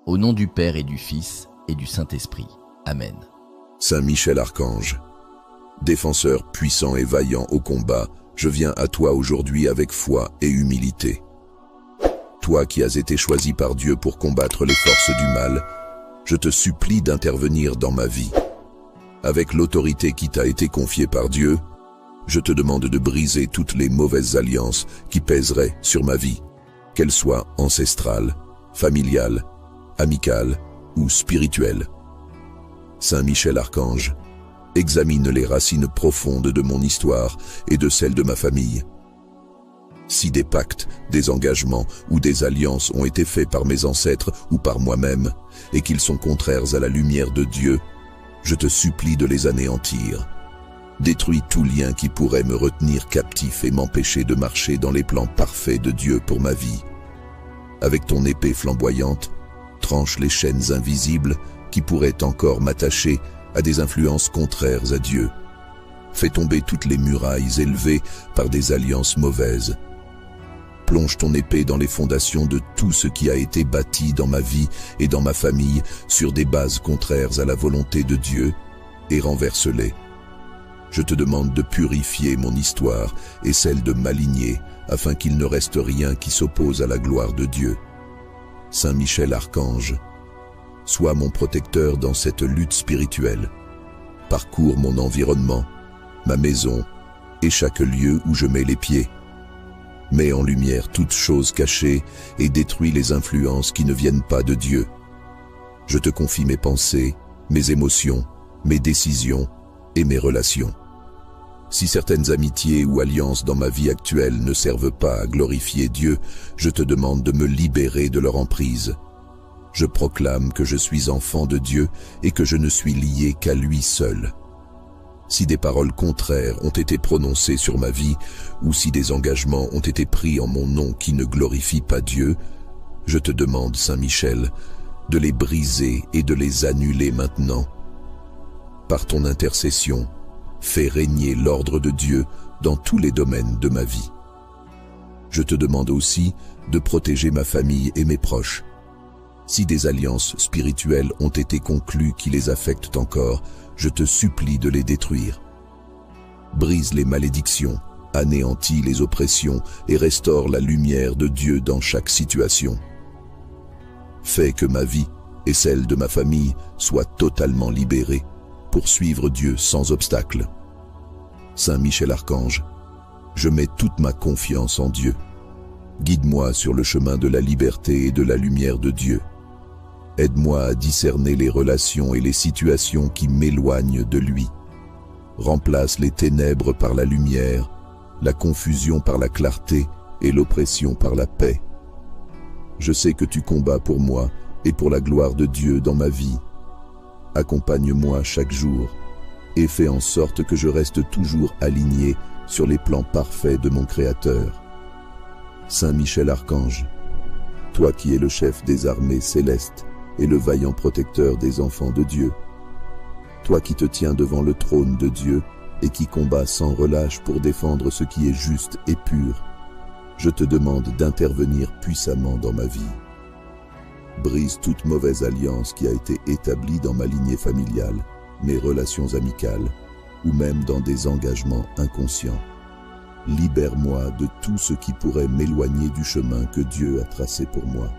Au nom du Père et du Fils et du Saint-Esprit. Amen. Saint Michel Archange, défenseur puissant et vaillant au combat, je viens à toi aujourd'hui avec foi et humilité. Toi qui as été choisi par Dieu pour combattre les forces du mal, je te supplie d'intervenir dans ma vie. Avec l'autorité qui t'a été confiée par Dieu, je te demande de briser toutes les mauvaises alliances qui pèseraient sur ma vie, qu'elles soient ancestrales, familiales, amicales ou spirituelles. Saint Michel Archange, examine les racines profondes de mon histoire et de celle de ma famille. Si des pactes, des engagements ou des alliances ont été faits par mes ancêtres ou par moi-même, et qu'ils sont contraires à la lumière de Dieu, je te supplie de les anéantir. Détruis tout lien qui pourrait me retenir captif et m'empêcher de marcher dans les plans parfaits de Dieu pour ma vie. Avec ton épée flamboyante, tranche les chaînes invisibles qui pourraient encore m'attacher à des influences contraires à Dieu. Fais tomber toutes les murailles élevées par des alliances mauvaises. Plonge ton épée dans les fondations de tout ce qui a été bâti dans ma vie et dans ma famille sur des bases contraires à la volonté de Dieu et renverse-les. Je te demande de purifier mon histoire et celle de ma lignée afin qu'il ne reste rien qui s'oppose à la gloire de Dieu. Saint Michel Archange, sois mon protecteur dans cette lutte spirituelle. Parcours mon environnement, ma maison et chaque lieu où je mets les pieds. Mets en lumière toutes choses cachées et détruis les influences qui ne viennent pas de Dieu. Je te confie mes pensées, mes émotions, mes décisions et mes relations. Si certaines amitiés ou alliances dans ma vie actuelle ne servent pas à glorifier Dieu, je te demande de me libérer de leur emprise. Je proclame que je suis enfant de Dieu et que je ne suis lié qu'à lui seul. Si des paroles contraires ont été prononcées sur ma vie, ou si des engagements ont été pris en mon nom qui ne glorifient pas Dieu, je te demande, Saint Michel, de les briser et de les annuler maintenant. Par ton intercession, fais régner l'ordre de Dieu dans tous les domaines de ma vie. Je te demande aussi de protéger ma famille et mes proches. Si des alliances spirituelles ont été conclues qui les affectent encore, je te supplie de les détruire. Brise les malédictions, anéantis les oppressions et restaure la lumière de Dieu dans chaque situation. Fais que ma vie et celle de ma famille soient totalement libérées pour suivre Dieu sans obstacle. Saint Michel Archange, je mets toute ma confiance en Dieu. Guide-moi sur le chemin de la liberté et de la lumière de Dieu. Aide-moi à discerner les relations et les situations qui m'éloignent de lui. Remplace les ténèbres par la lumière, la confusion par la clarté et l'oppression par la paix. Je sais que tu combats pour moi et pour la gloire de Dieu dans ma vie. Accompagne-moi chaque jour et fais en sorte que je reste toujours aligné sur les plans parfaits de mon Créateur. Saint Michel Archange, toi qui es le chef des armées célestes et le vaillant protecteur des enfants de Dieu, toi qui te tiens devant le trône de Dieu et qui combats sans relâche pour défendre ce qui est juste et pur, je te demande d'intervenir puissamment dans ma vie. Brise toute mauvaise alliance qui a été établie dans ma lignée familiale, mes relations amicales, ou même dans des engagements inconscients. Libère-moi de tout ce qui pourrait m'éloigner du chemin que Dieu a tracé pour moi.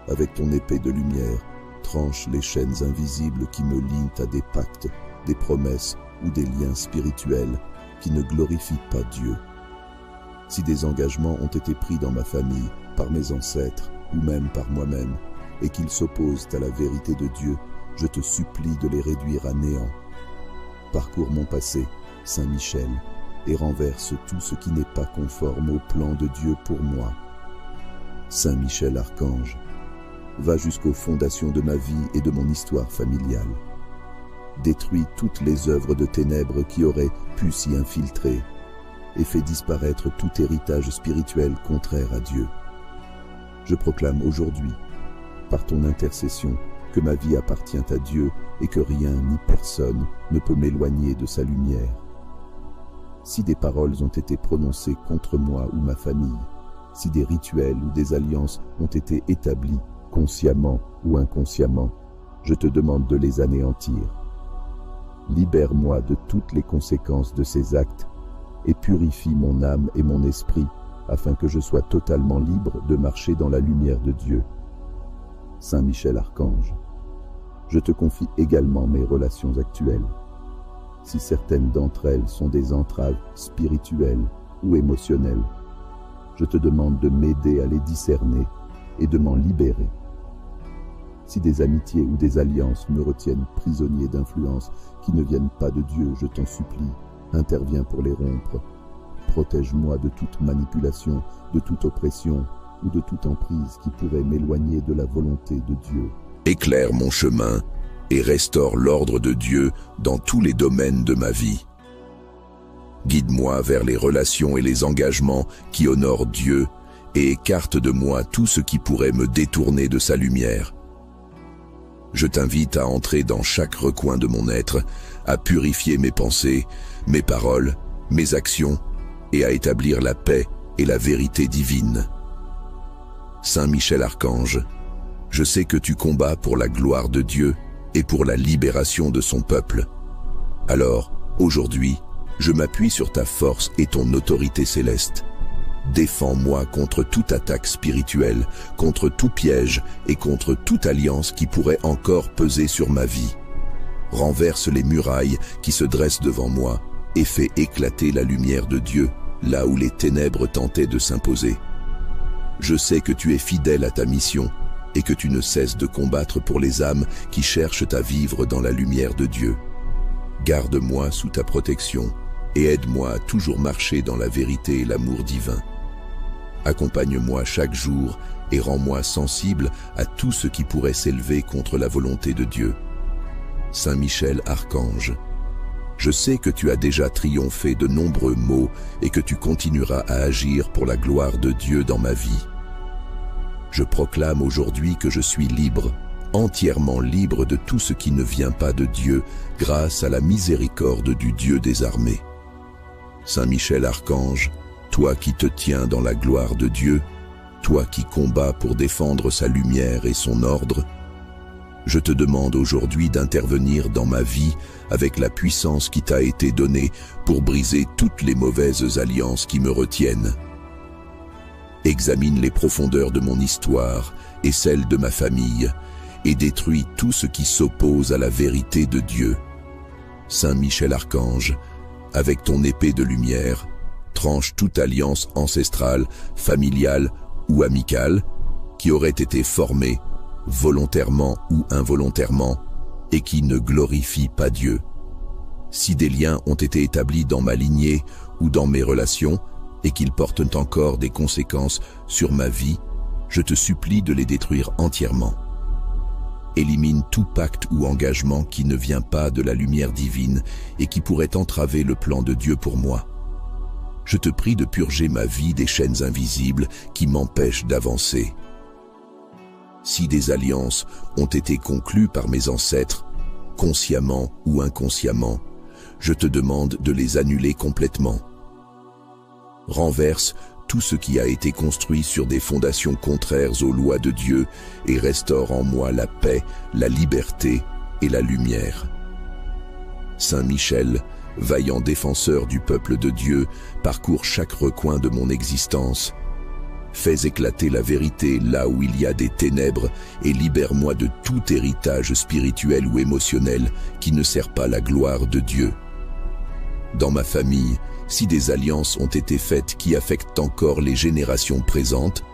Avec ton épée de lumière, tranche les chaînes invisibles qui me lient à des pactes, des promesses ou des liens spirituels qui ne glorifient pas Dieu. Si des engagements ont été pris dans ma famille, par mes ancêtres ou même par moi-même, et qu'ils s'opposent à la vérité de Dieu, je te supplie de les réduire à néant. Parcours mon passé, Saint Michel, et renverse tout ce qui n'est pas conforme au plan de Dieu pour moi. Saint Michel Archange, va jusqu'aux fondations de ma vie et de mon histoire familiale. Détruis toutes les œuvres de ténèbres qui auraient pu s'y infiltrer et fais disparaître tout héritage spirituel contraire à Dieu. Je proclame aujourd'hui, par ton intercession, que ma vie appartient à Dieu et que rien ni personne ne peut m'éloigner de sa lumière. Si des paroles ont été prononcées contre moi ou ma famille, si des rituels ou des alliances ont été établis consciemment ou inconsciemment, je te demande de les anéantir. Libère-moi de toutes les conséquences de ces actes et purifie mon âme et mon esprit afin que je sois totalement libre de marcher dans la lumière de Dieu. Saint Michel Archange, je te confie également mes relations actuelles. Si certaines d'entre elles sont des entraves spirituelles ou émotionnelles, je te demande de m'aider à les discerner et de m'en libérer. Si des amitiés ou des alliances me retiennent prisonnier d'influences qui ne viennent pas de Dieu, je t'en supplie, interviens pour les rompre. Protège-moi de toute manipulation, de toute oppression ou de toute emprise qui pourrait m'éloigner de la volonté de Dieu. Éclaire mon chemin et restaure l'ordre de Dieu dans tous les domaines de ma vie. Guide-moi vers les relations et les engagements qui honorent Dieu et écarte de moi tout ce qui pourrait me détourner de sa lumière. Je t'invite à entrer dans chaque recoin de mon être, à purifier mes pensées, mes paroles, mes actions et à établir la paix et la vérité divine. Saint Michel Archange, je sais que tu combats pour la gloire de Dieu et pour la libération de son peuple. Alors, aujourd'hui, je m'appuie sur ta force et ton autorité céleste. Défends-moi contre toute attaque spirituelle, contre tout piège et contre toute alliance qui pourrait encore peser sur ma vie. Renverse les murailles qui se dressent devant moi et fais éclater la lumière de Dieu là où les ténèbres tentaient de s'imposer. Je sais que tu es fidèle à ta mission et que tu ne cesses de combattre pour les âmes qui cherchent à vivre dans la lumière de Dieu. Garde-moi sous ta protection et aide-moi à toujours marcher dans la vérité et l'amour divin. Accompagne-moi chaque jour et rends-moi sensible à tout ce qui pourrait s'élever contre la volonté de Dieu. Saint Michel Archange, je sais que tu as déjà triomphé de nombreux maux et que tu continueras à agir pour la gloire de Dieu dans ma vie. Je proclame aujourd'hui que je suis libre, entièrement libre de tout ce qui ne vient pas de Dieu, grâce à la miséricorde du Dieu des armées. Saint Michel Archange, toi qui te tiens dans la gloire de Dieu, toi qui combats pour défendre sa lumière et son ordre, je te demande aujourd'hui d'intervenir dans ma vie avec la puissance qui t'a été donnée pour briser toutes les mauvaises alliances qui me retiennent. Examine les profondeurs de mon histoire et celles de ma famille et détruis tout ce qui s'oppose à la vérité de Dieu. Saint Michel Archange, avec ton épée de lumière, tranche toute alliance ancestrale, familiale ou amicale qui aurait été formée volontairement ou involontairement, et qui ne glorifie pas Dieu. Si des liens ont été établis dans ma lignée ou dans mes relations, et qu'ils portent encore des conséquences sur ma vie, je te supplie de les détruire entièrement. Élimine tout pacte ou engagement qui ne vient pas de la lumière divine et qui pourrait entraver le plan de Dieu pour moi. Je te prie de purger ma vie des chaînes invisibles qui m'empêchent d'avancer. Si des alliances ont été conclues par mes ancêtres, consciemment ou inconsciemment, je te demande de les annuler complètement. Renverse tout ce qui a été construit sur des fondations contraires aux lois de Dieu et restaure en moi la paix, la liberté et la lumière. Saint Michel, vaillant défenseur du peuple de Dieu, parcours chaque recoin de mon existence. Fais éclater la vérité là où il y a des ténèbres et libère-moi de tout héritage spirituel ou émotionnel qui ne sert pas la gloire de Dieu. Dans ma famille, si des alliances ont été faites qui affectent encore les générations présentes,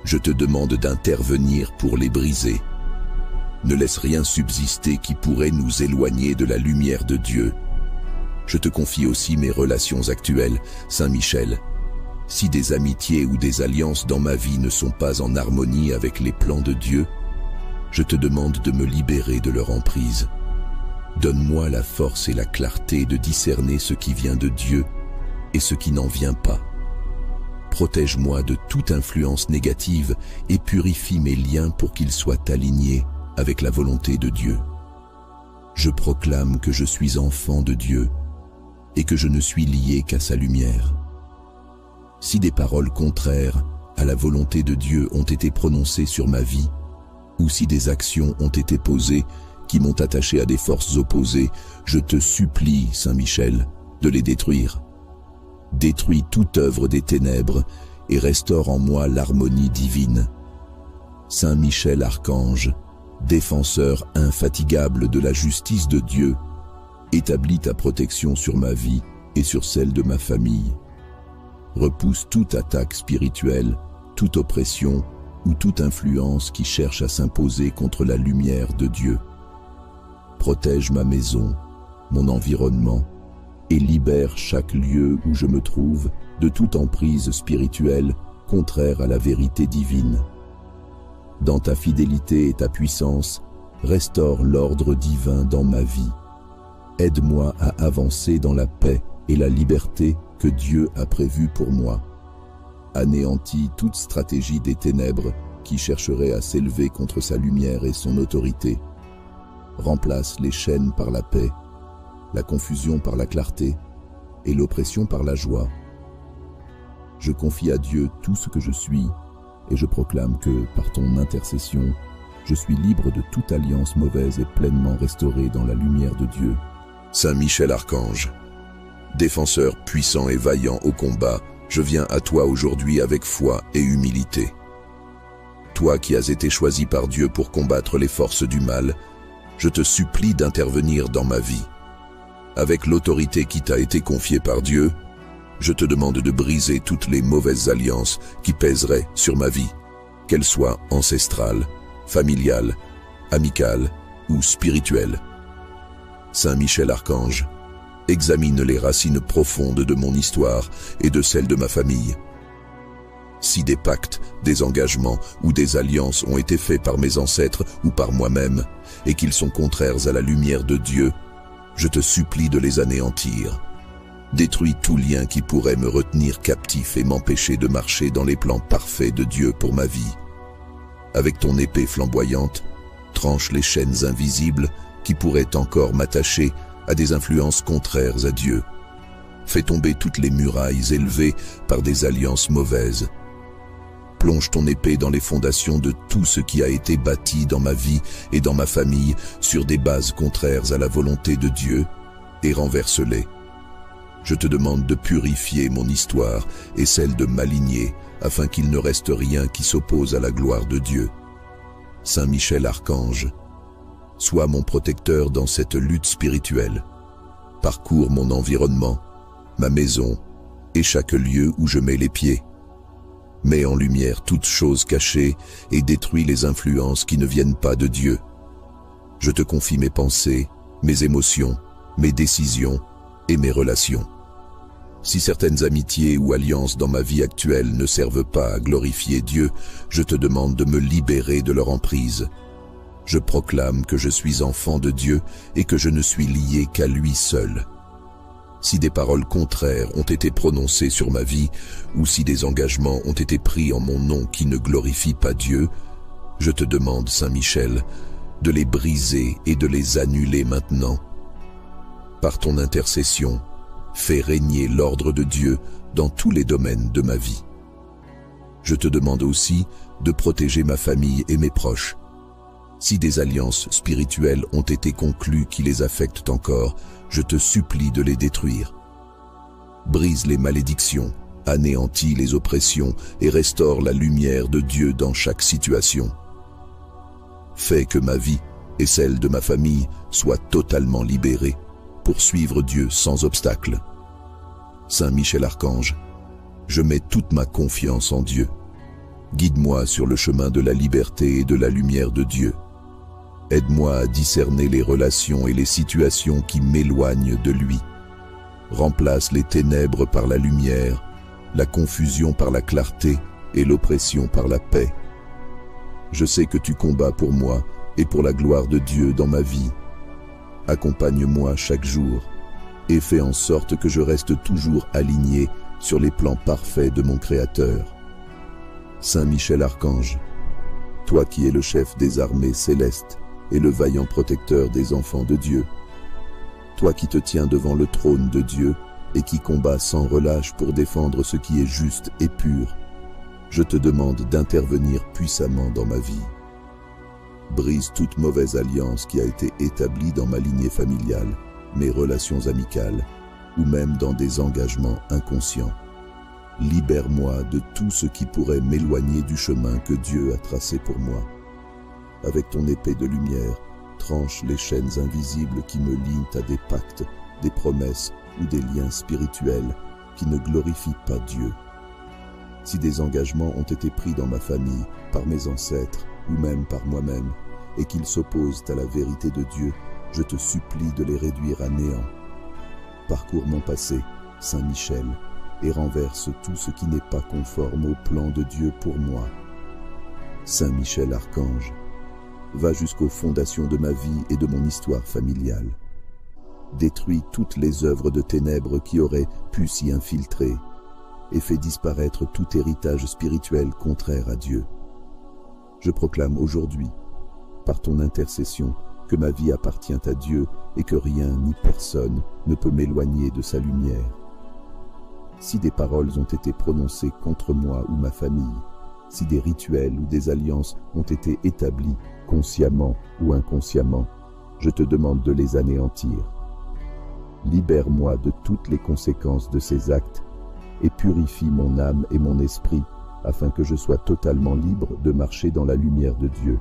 je te demande d'intervenir pour les briser. Ne laisse rien subsister qui pourrait nous éloigner de la lumière de Dieu. Je te confie aussi mes relations actuelles, Saint Michel. Si des amitiés ou des alliances dans ma vie ne sont pas en harmonie avec les plans de Dieu, je te demande de me libérer de leur emprise. Donne-moi la force et la clarté de discerner ce qui vient de Dieu et ce qui n'en vient pas. Protège-moi de toute influence négative et purifie mes liens pour qu'ils soient alignés avec la volonté de Dieu. Je proclame que je suis enfant de Dieu et que je ne suis lié qu'à sa lumière. Si des paroles contraires à la volonté de Dieu ont été prononcées sur ma vie, ou si des actions ont été posées qui m'ont attaché à des forces opposées, je te supplie, Saint Michel, de les détruire. Détruis toute œuvre des ténèbres et restaure en moi l'harmonie divine. Saint Michel Archange, défenseur infatigable de la justice de Dieu, établis ta protection sur ma vie et sur celle de ma famille. Repousse toute attaque spirituelle, toute oppression ou toute influence qui cherche à s'imposer contre la lumière de Dieu. Protège ma maison, mon environnement, et libère chaque lieu où je me trouve de toute emprise spirituelle contraire à la vérité divine. Dans ta fidélité et ta puissance, restaure l'ordre divin dans ma vie. Aide-moi à avancer dans la paix et la liberté que Dieu a prévue pour moi. Anéantis toute stratégie des ténèbres qui chercherait à s'élever contre sa lumière et son autorité. Remplace les chaînes par la paix, la confusion par la clarté et l'oppression par la joie. Je confie à Dieu tout ce que je suis et je proclame que, par ton intercession, je suis libre de toute alliance mauvaise et pleinement restauré dans la lumière de Dieu. Saint Michel Archange, défenseur puissant et vaillant au combat, je viens à toi aujourd'hui avec foi et humilité. Toi qui as été choisi par Dieu pour combattre les forces du mal, je te supplie d'intervenir dans ma vie. Avec l'autorité qui t'a été confiée par Dieu, je te demande de briser toutes les mauvaises alliances qui pèseraient sur ma vie, qu'elles soient ancestrales, familiales, amicales ou spirituelles. Saint Michel Archange, examine les racines profondes de mon histoire et de celle de ma famille. Si des pactes, des engagements ou des alliances ont été faits par mes ancêtres ou par moi-même et qu'ils sont contraires à la lumière de Dieu, je te supplie de les anéantir. Détruis tout lien qui pourrait me retenir captif et m'empêcher de marcher dans les plans parfaits de Dieu pour ma vie. Avec ton épée flamboyante, tranche les chaînes invisibles qui pourraient encore m'attacher à des influences contraires à Dieu. Fais tomber toutes les murailles élevées par des alliances mauvaises. Plonge ton épée dans les fondations de tout ce qui a été bâti dans ma vie et dans ma famille sur des bases contraires à la volonté de Dieu et renverse-les. Je te demande de purifier mon histoire et celle de ma lignée afin qu'il ne reste rien qui s'oppose à la gloire de Dieu. Saint Michel Archange, sois mon protecteur dans cette lutte spirituelle. Parcours mon environnement, ma maison et chaque lieu où je mets les pieds. Mets en lumière toutes choses cachées et détruis les influences qui ne viennent pas de Dieu. Je te confie mes pensées, mes émotions, mes décisions et mes relations. Si certaines amitiés ou alliances dans ma vie actuelle ne servent pas à glorifier Dieu, je te demande de me libérer de leur emprise. Je proclame que je suis enfant de Dieu et que je ne suis lié qu'à lui seul. Si des paroles contraires ont été prononcées sur ma vie, ou si des engagements ont été pris en mon nom qui ne glorifient pas Dieu, je te demande, Saint Michel, de les briser et de les annuler maintenant. Par ton intercession, fais régner l'ordre de Dieu dans tous les domaines de ma vie. Je te demande aussi de protéger ma famille et mes proches. Si des alliances spirituelles ont été conclues qui les affectent encore, je te supplie de les détruire. Brise les malédictions, anéantis les oppressions et restaure la lumière de Dieu dans chaque situation. Fais que ma vie et celle de ma famille soient totalement libérées pour suivre Dieu sans obstacle. Saint Michel Archange, je mets toute ma confiance en Dieu. Guide-moi sur le chemin de la liberté et de la lumière de Dieu. Aide-moi à discerner les relations et les situations qui m'éloignent de lui. Remplace les ténèbres par la lumière, la confusion par la clarté et l'oppression par la paix. Je sais que tu combats pour moi et pour la gloire de Dieu dans ma vie. Accompagne-moi chaque jour et fais en sorte que je reste toujours aligné sur les plans parfaits de mon Créateur. Saint Michel Archange, toi qui es le chef des armées célestes et le vaillant protecteur des enfants de Dieu, toi qui te tiens devant le trône de Dieu et qui combats sans relâche pour défendre ce qui est juste et pur, je te demande d'intervenir puissamment dans ma vie. Brise toute mauvaise alliance qui a été établie dans ma lignée familiale, mes relations amicales, ou même dans des engagements inconscients. Libère-moi de tout ce qui pourrait m'éloigner du chemin que Dieu a tracé pour moi. Avec ton épée de lumière, tranche les chaînes invisibles qui me lient à des pactes, des promesses ou des liens spirituels qui ne glorifient pas Dieu. Si des engagements ont été pris dans ma famille, par mes ancêtres ou même par moi-même, et qu'ils s'opposent à la vérité de Dieu, je te supplie de les réduire à néant. Parcours mon passé, Saint Michel, et renverse tout ce qui n'est pas conforme au plan de Dieu pour moi. Saint Michel Archange, va jusqu'aux fondations de ma vie et de mon histoire familiale. Détruis toutes les œuvres de ténèbres qui auraient pu s'y infiltrer, et fais disparaître tout héritage spirituel contraire à Dieu. Je proclame aujourd'hui, par ton intercession, que ma vie appartient à Dieu et que rien ni personne ne peut m'éloigner de sa lumière. Si des paroles ont été prononcées contre moi ou ma famille, si des rituels ou des alliances ont été établis, consciemment ou inconsciemment, je te demande de les anéantir. Libère-moi de toutes les conséquences de ces actes et purifie mon âme et mon esprit afin que je sois totalement libre de marcher dans la lumière de Dieu.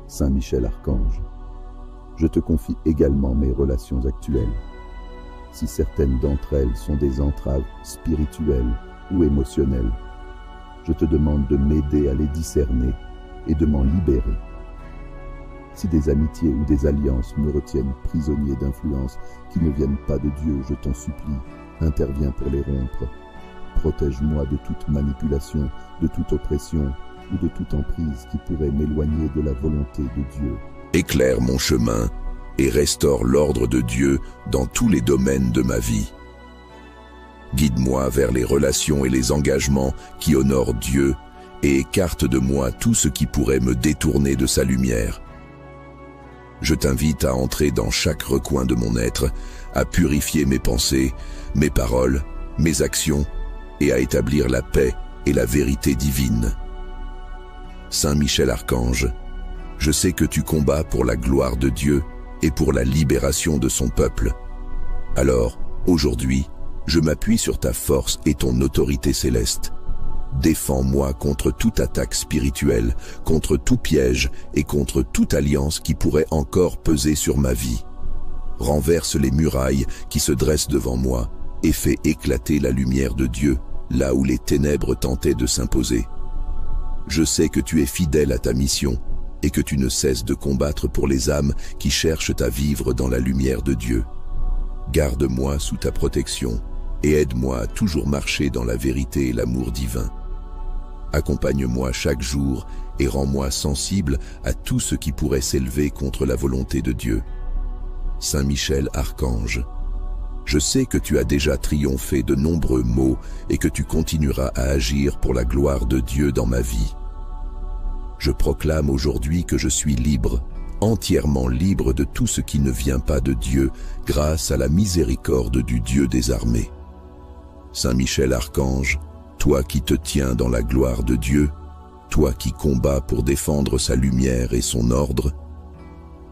Saint Michel Archange, je te confie également mes relations actuelles. Si certaines d'entre elles sont des entraves spirituelles ou émotionnelles, je te demande de m'aider à les discerner et de m'en libérer. Si des amitiés ou des alliances me retiennent prisonnier d'influences qui ne viennent pas de Dieu, je t'en supplie, interviens pour les rompre. Protège-moi de toute manipulation, de toute oppression ou de toute emprise qui pourrait m'éloigner de la volonté de Dieu. Éclaire mon chemin et restaure l'ordre de Dieu dans tous les domaines de ma vie. Guide-moi vers les relations et les engagements qui honorent Dieu et écarte de moi tout ce qui pourrait me détourner de sa lumière. Je t'invite à entrer dans chaque recoin de mon être, à purifier mes pensées, mes paroles, mes actions et à établir la paix et la vérité divine. Saint Michel Archange, je sais que tu combats pour la gloire de Dieu et pour la libération de son peuple. Alors, aujourd'hui, je m'appuie sur ta force et ton autorité céleste. Défends-moi contre toute attaque spirituelle, contre tout piège et contre toute alliance qui pourrait encore peser sur ma vie. Renverse les murailles qui se dressent devant moi et fais éclater la lumière de Dieu là où les ténèbres tentaient de s'imposer. Je sais que tu es fidèle à ta mission et que tu ne cesses de combattre pour les âmes qui cherchent à vivre dans la lumière de Dieu. Garde-moi sous ta protection et aide-moi à toujours marcher dans la vérité et l'amour divin. Accompagne-moi chaque jour et rends-moi sensible à tout ce qui pourrait s'élever contre la volonté de Dieu. Saint Michel Archange, je sais que tu as déjà triomphé de nombreux maux et que tu continueras à agir pour la gloire de Dieu dans ma vie. Je proclame aujourd'hui que je suis libre, entièrement libre de tout ce qui ne vient pas de Dieu, grâce à la miséricorde du Dieu des armées. Saint Michel Archange, toi qui te tiens dans la gloire de Dieu, toi qui combats pour défendre sa lumière et son ordre,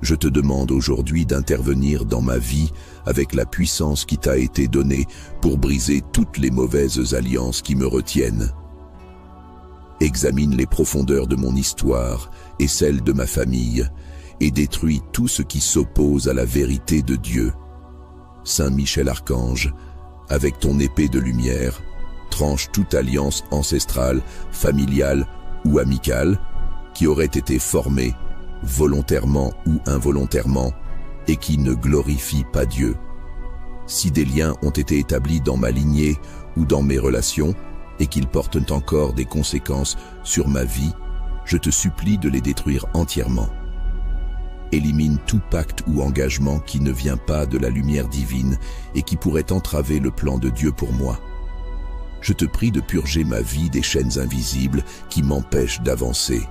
je te demande aujourd'hui d'intervenir dans ma vie avec la puissance qui t'a été donnée pour briser toutes les mauvaises alliances qui me retiennent. Examine les profondeurs de mon histoire et celles de ma famille et détruis tout ce qui s'oppose à la vérité de Dieu. Saint Michel Archange, avec ton épée de lumière, tranche toute alliance ancestrale, familiale ou amicale qui aurait été formée volontairement ou involontairement, et qui ne glorifie pas Dieu. Si des liens ont été établis dans ma lignée ou dans mes relations, et qu'ils portent encore des conséquences sur ma vie, je te supplie de les détruire entièrement. Élimine tout pacte ou engagement qui ne vient pas de la lumière divine et qui pourrait entraver le plan de Dieu pour moi. Je te prie de purger ma vie des chaînes invisibles qui m'empêchent d'avancer.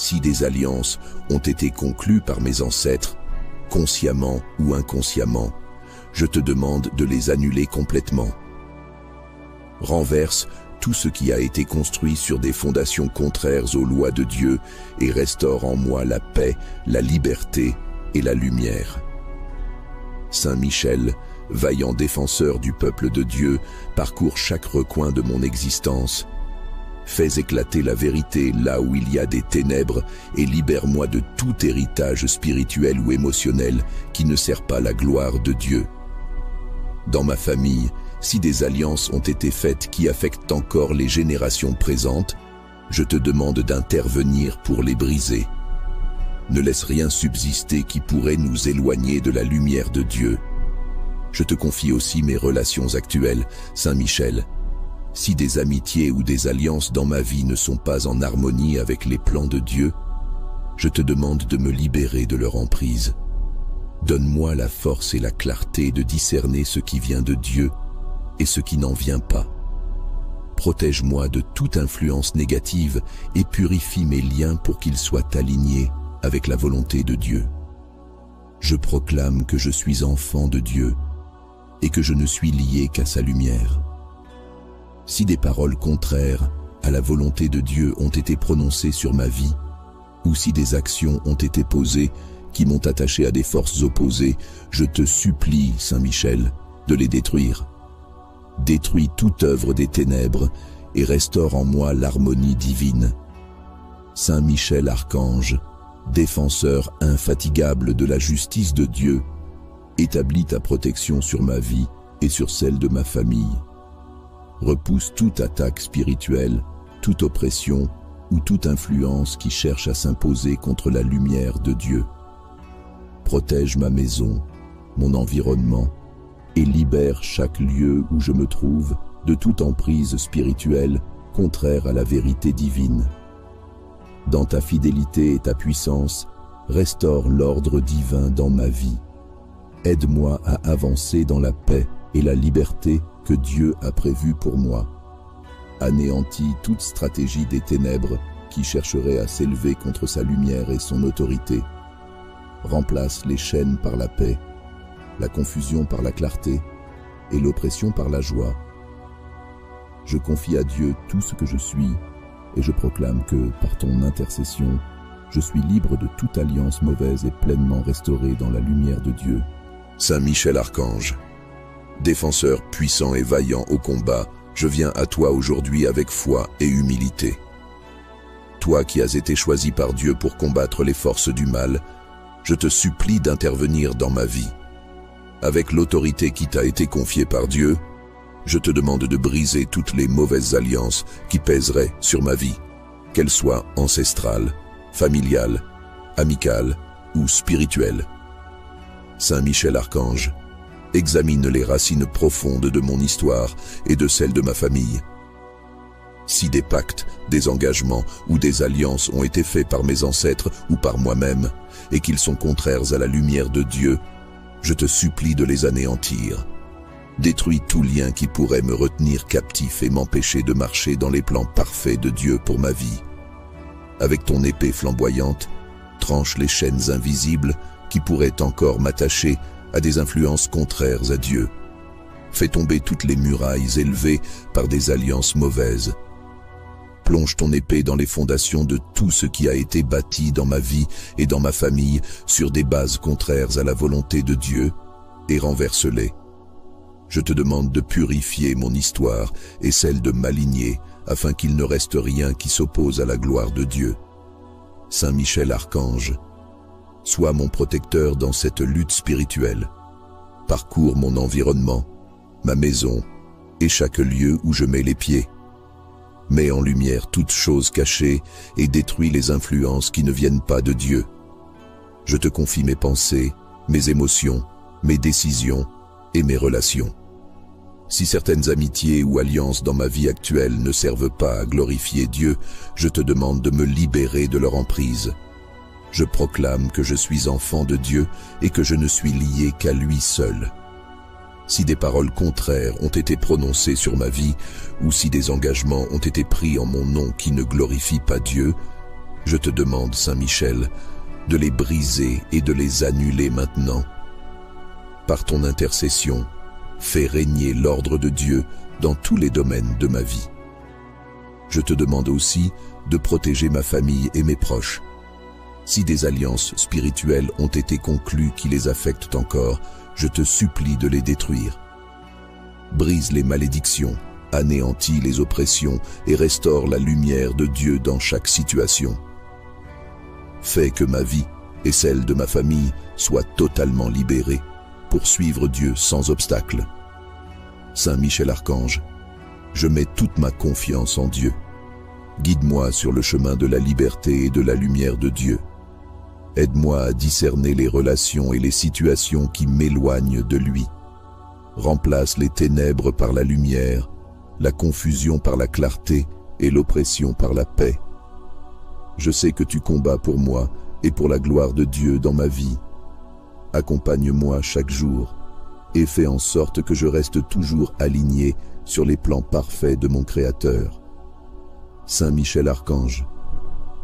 Si des alliances ont été conclues par mes ancêtres, consciemment ou inconsciemment, je te demande de les annuler complètement. Renverse tout ce qui a été construit sur des fondations contraires aux lois de Dieu et restaure en moi la paix, la liberté et la lumière. Saint Michel, vaillant défenseur du peuple de Dieu, parcours chaque recoin de mon existence. Fais éclater la vérité là où il y a des ténèbres et libère-moi de tout héritage spirituel ou émotionnel qui ne sert pas la gloire de Dieu. Dans ma famille, si des alliances ont été faites qui affectent encore les générations présentes, je te demande d'intervenir pour les briser. Ne laisse rien subsister qui pourrait nous éloigner de la lumière de Dieu. Je te confie aussi mes relations actuelles, Saint Michel. Si des amitiés ou des alliances dans ma vie ne sont pas en harmonie avec les plans de Dieu, je te demande de me libérer de leur emprise. Donne-moi la force et la clarté de discerner ce qui vient de Dieu et ce qui n'en vient pas. Protège-moi de toute influence négative et purifie mes liens pour qu'ils soient alignés avec la volonté de Dieu. Je proclame que je suis enfant de Dieu et que je ne suis lié qu'à sa lumière. Si des paroles contraires à la volonté de Dieu ont été prononcées sur ma vie, ou si des actions ont été posées qui m'ont attaché à des forces opposées, je te supplie, Saint Michel, de les détruire. Détruis toute œuvre des ténèbres et restaure en moi l'harmonie divine. Saint Michel Archange, défenseur infatigable de la justice de Dieu, établis ta protection sur ma vie et sur celle de ma famille. Repousse toute attaque spirituelle, toute oppression ou toute influence qui cherche à s'imposer contre la lumière de Dieu. Protège ma maison, mon environnement, et libère chaque lieu où je me trouve de toute emprise spirituelle contraire à la vérité divine. Dans ta fidélité et ta puissance, restaure l'ordre divin dans ma vie. Aide-moi à avancer dans la paix et la liberté que Dieu a prévue pour moi. Anéantis toute stratégie des ténèbres qui chercherait à s'élever contre sa lumière et son autorité. Remplace les chaînes par la paix, la confusion par la clarté et l'oppression par la joie. Je confie à Dieu tout ce que je suis et je proclame que, par ton intercession, je suis libre de toute alliance mauvaise et pleinement restauré dans la lumière de Dieu. Saint Michel Archange, défenseur puissant et vaillant au combat, je viens à toi aujourd'hui avec foi et humilité. Toi qui as été choisi par Dieu pour combattre les forces du mal, je te supplie d'intervenir dans ma vie. Avec l'autorité qui t'a été confiée par Dieu, je te demande de briser toutes les mauvaises alliances qui pèseraient sur ma vie, qu'elles soient ancestrales, familiales, amicales ou spirituelles. Saint Michel Archange, examine les racines profondes de mon histoire et de celle de ma famille. Si des pactes, des engagements ou des alliances ont été faits par mes ancêtres ou par moi-même et qu'ils sont contraires à la lumière de Dieu, je te supplie de les anéantir. Détruis tout lien qui pourrait me retenir captif et m'empêcher de marcher dans les plans parfaits de Dieu pour ma vie. Avec ton épée flamboyante, tranche les chaînes invisibles qui pourraient encore m'attacher à des influences contraires à Dieu. Fais tomber toutes les murailles élevées par des alliances mauvaises. Plonge ton épée dans les fondations de tout ce qui a été bâti dans ma vie et dans ma famille sur des bases contraires à la volonté de Dieu et renverse-les. Je te demande de purifier mon histoire et celle de ma lignée afin qu'il ne reste rien qui s'oppose à la gloire de Dieu. Saint Michel Archange, sois mon protecteur dans cette lutte spirituelle. Parcours mon environnement, ma maison et chaque lieu où je mets les pieds. Mets en lumière toutes choses cachées et détruis les influences qui ne viennent pas de Dieu. Je te confie mes pensées, mes émotions, mes décisions et mes relations. Si certaines amitiés ou alliances dans ma vie actuelle ne servent pas à glorifier Dieu, je te demande de me libérer de leur emprise. Je proclame que je suis enfant de Dieu et que je ne suis lié qu'à lui seul. Si des paroles contraires ont été prononcées sur ma vie, ou si des engagements ont été pris en mon nom qui ne glorifient pas Dieu, je te demande, Saint Michel, de les briser et de les annuler maintenant. Par ton intercession, fais régner l'ordre de Dieu dans tous les domaines de ma vie. Je te demande aussi de protéger ma famille et mes proches. Si des alliances spirituelles ont été conclues qui les affectent encore, je te supplie de les détruire. Brise les malédictions, anéantis les oppressions et restaure la lumière de Dieu dans chaque situation. Fais que ma vie et celle de ma famille soient totalement libérées pour suivre Dieu sans obstacle. Saint Michel Archange, je mets toute ma confiance en Dieu. Guide-moi sur le chemin de la liberté et de la lumière de Dieu. Aide-moi à discerner les relations et les situations qui m'éloignent de lui. Remplace les ténèbres par la lumière, la confusion par la clarté et l'oppression par la paix. Je sais que tu combats pour moi et pour la gloire de Dieu dans ma vie. Accompagne-moi chaque jour et fais en sorte que je reste toujours aligné sur les plans parfaits de mon Créateur. Saint Michel Archange,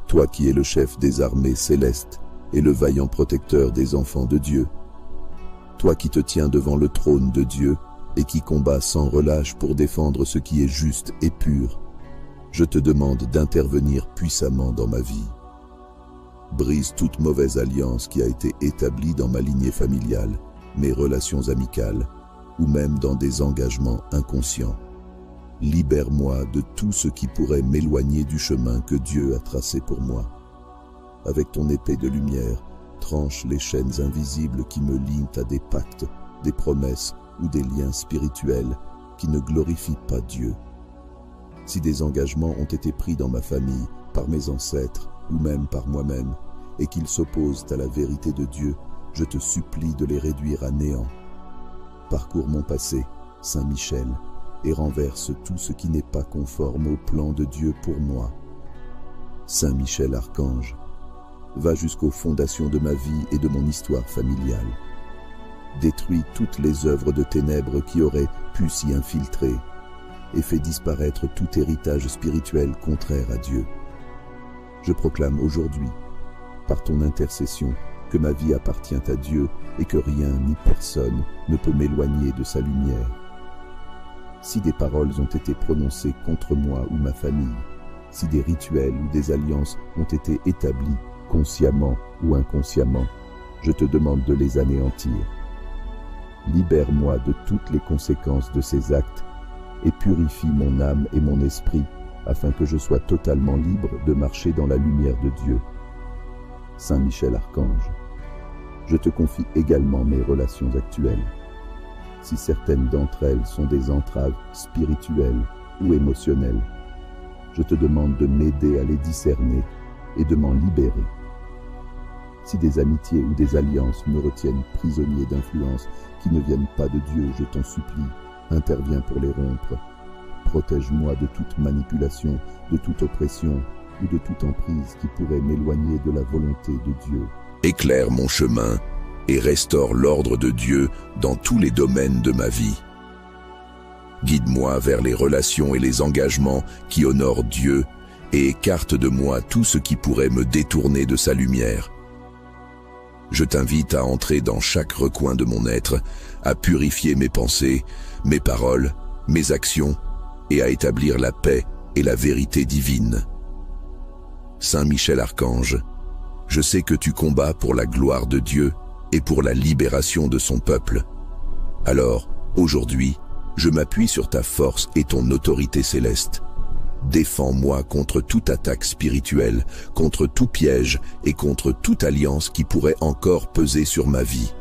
toi qui es le chef des armées célestes et le vaillant protecteur des enfants de Dieu, toi qui te tiens devant le trône de Dieu et qui combats sans relâche pour défendre ce qui est juste et pur, je te demande d'intervenir puissamment dans ma vie. Brise toute mauvaise alliance qui a été établie dans ma lignée familiale, mes relations amicales, ou même dans des engagements inconscients. Libère-moi de tout ce qui pourrait m'éloigner du chemin que Dieu a tracé pour moi. Avec ton épée de lumière, tranche les chaînes invisibles qui me lient à des pactes, des promesses ou des liens spirituels qui ne glorifient pas Dieu. Si des engagements ont été pris dans ma famille, par mes ancêtres ou même par moi-même, et qu'ils s'opposent à la vérité de Dieu, je te supplie de les réduire à néant. Parcours mon passé, Saint Michel, et renverse tout ce qui n'est pas conforme au plan de Dieu pour moi. Saint Michel Archange, va jusqu'aux fondations de ma vie et de mon histoire familiale. Détruis toutes les œuvres de ténèbres qui auraient pu s'y infiltrer et fais disparaître tout héritage spirituel contraire à Dieu. Je proclame aujourd'hui, par ton intercession, que ma vie appartient à Dieu et que rien ni personne ne peut m'éloigner de sa lumière. Si des paroles ont été prononcées contre moi ou ma famille, si des rituels ou des alliances ont été établis, consciemment ou inconsciemment, je te demande de les anéantir. Libère-moi de toutes les conséquences de ces actes et purifie mon âme et mon esprit afin que je sois totalement libre de marcher dans la lumière de Dieu. Saint Michel Archange, je te confie également mes relations actuelles. Si certaines d'entre elles sont des entraves spirituelles ou émotionnelles, je te demande de m'aider à les discerner et de m'en libérer. Si des amitiés ou des alliances me retiennent prisonnier d'influences qui ne viennent pas de Dieu, je t'en supplie, interviens pour les rompre. Protège-moi de toute manipulation, de toute oppression ou de toute emprise qui pourrait m'éloigner de la volonté de Dieu. Éclaire mon chemin et restaure l'ordre de Dieu dans tous les domaines de ma vie. Guide-moi vers les relations et les engagements qui honorent Dieu et écarte de moi tout ce qui pourrait me détourner de sa lumière. Je t'invite à entrer dans chaque recoin de mon être, à purifier mes pensées, mes paroles, mes actions et à établir la paix et la vérité divine. Saint Michel Archange, je sais que tu combats pour la gloire de Dieu et pour la libération de son peuple. Alors, aujourd'hui, je m'appuie sur ta force et ton autorité céleste. Défends-moi contre toute attaque spirituelle, contre tout piège et contre toute alliance qui pourrait encore peser sur ma vie.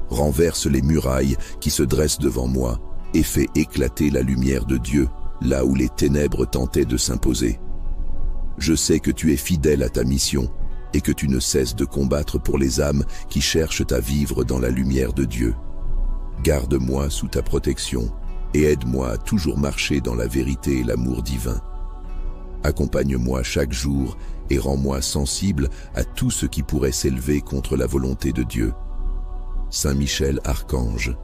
Renverse les murailles qui se dressent devant moi et fais éclater la lumière de Dieu là où les ténèbres tentaient de s'imposer. Je sais que tu es fidèle à ta mission et que tu ne cesses de combattre pour les âmes qui cherchent à vivre dans la lumière de Dieu. Garde-moi sous ta protection et aide-moi à toujours marcher dans la vérité et l'amour divin. Accompagne-moi chaque jour et rends-moi sensible à tout ce qui pourrait s'élever contre la volonté de Dieu. Saint Michel Archange,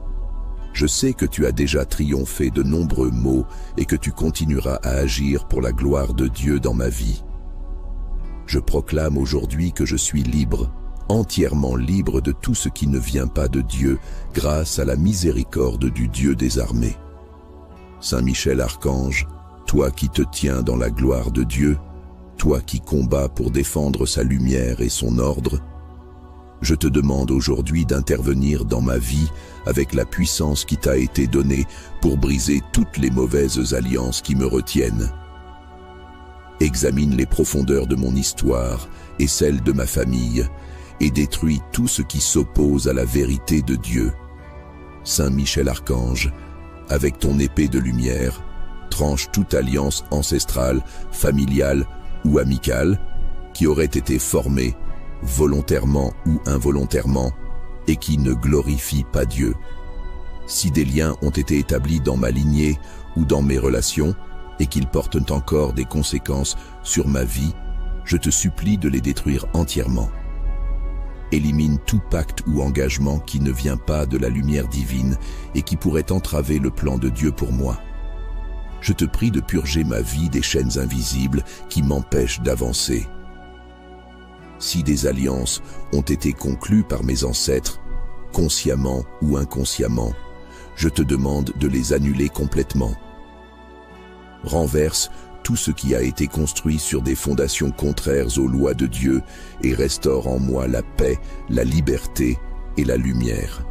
je sais que tu as déjà triomphé de nombreux maux et que tu continueras à agir pour la gloire de Dieu dans ma vie. Je proclame aujourd'hui que je suis libre, entièrement libre de tout ce qui ne vient pas de Dieu, grâce à la miséricorde du Dieu des armées. Saint Michel Archange, toi qui te tiens dans la gloire de Dieu, toi qui combats pour défendre sa lumière et son ordre, je te demande aujourd'hui d'intervenir dans ma vie avec la puissance qui t'a été donnée pour briser toutes les mauvaises alliances qui me retiennent. Examine les profondeurs de mon histoire et celles de ma famille et détruis tout ce qui s'oppose à la vérité de Dieu. Saint Michel Archange, avec ton épée de lumière, tranche toute alliance ancestrale, familiale ou amicale qui aurait été formée, volontairement ou involontairement, et qui ne glorifie pas Dieu. Si des liens ont été établis dans ma lignée ou dans mes relations, et qu'ils portent encore des conséquences sur ma vie, je te supplie de les détruire entièrement. Élimine tout pacte ou engagement qui ne vient pas de la lumière divine et qui pourrait entraver le plan de Dieu pour moi. Je te prie de purger ma vie des chaînes invisibles qui m'empêchent d'avancer. Si des alliances ont été conclues par mes ancêtres, consciemment ou inconsciemment, je te demande de les annuler complètement. Renverse tout ce qui a été construit sur des fondations contraires aux lois de Dieu et restaure en moi la paix, la liberté et la lumière.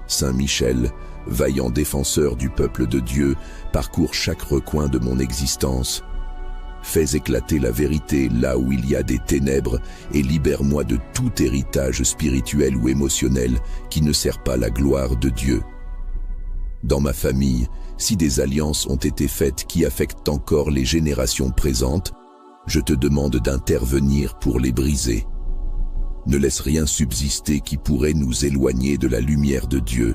Saint Michel, vaillant défenseur du peuple de Dieu, parcours chaque recoin de mon existence. Fais éclater la vérité là où il y a des ténèbres et libère-moi de tout héritage spirituel ou émotionnel qui ne sert pas la gloire de Dieu. Dans ma famille, si des alliances ont été faites qui affectent encore les générations présentes, je te demande d'intervenir pour les briser. Ne laisse rien subsister qui pourrait nous éloigner de la lumière de Dieu.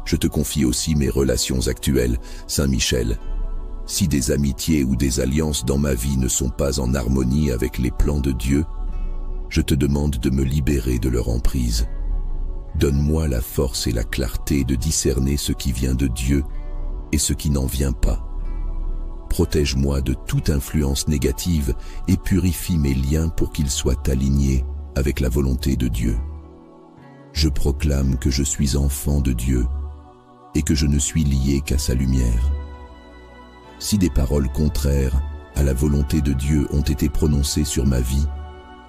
Je te confie aussi mes relations actuelles, Saint Michel. Si des amitiés ou des alliances dans ma vie ne sont pas en harmonie avec les plans de Dieu, je te demande de me libérer de leur emprise. Donne-moi la force et la clarté de discerner ce qui vient de Dieu et ce qui n'en vient pas. Protège-moi de toute influence négative et purifie mes liens pour qu'ils soient alignés avec la volonté de Dieu. Je proclame que je suis enfant de Dieu et que je ne suis lié qu'à sa lumière. Si des paroles contraires à la volonté de Dieu ont été prononcées sur ma vie,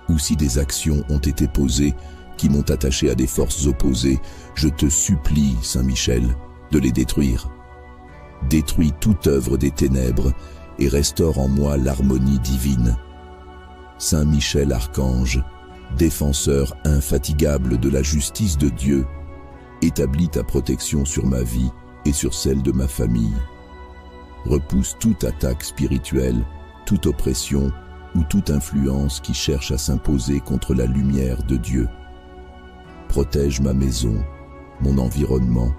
ou si des actions ont été posées qui m'ont attaché à des forces opposées, je te supplie, Saint Michel, de les détruire. Détruis toute œuvre des ténèbres et restaure en moi l'harmonie divine. Saint Michel Archange, défenseur infatigable de la justice de Dieu, établis ta protection sur ma vie et sur celle de ma famille. Repousse toute attaque spirituelle, toute oppression ou toute influence qui cherche à s'imposer contre la lumière de Dieu. Protège ma maison, mon environnement,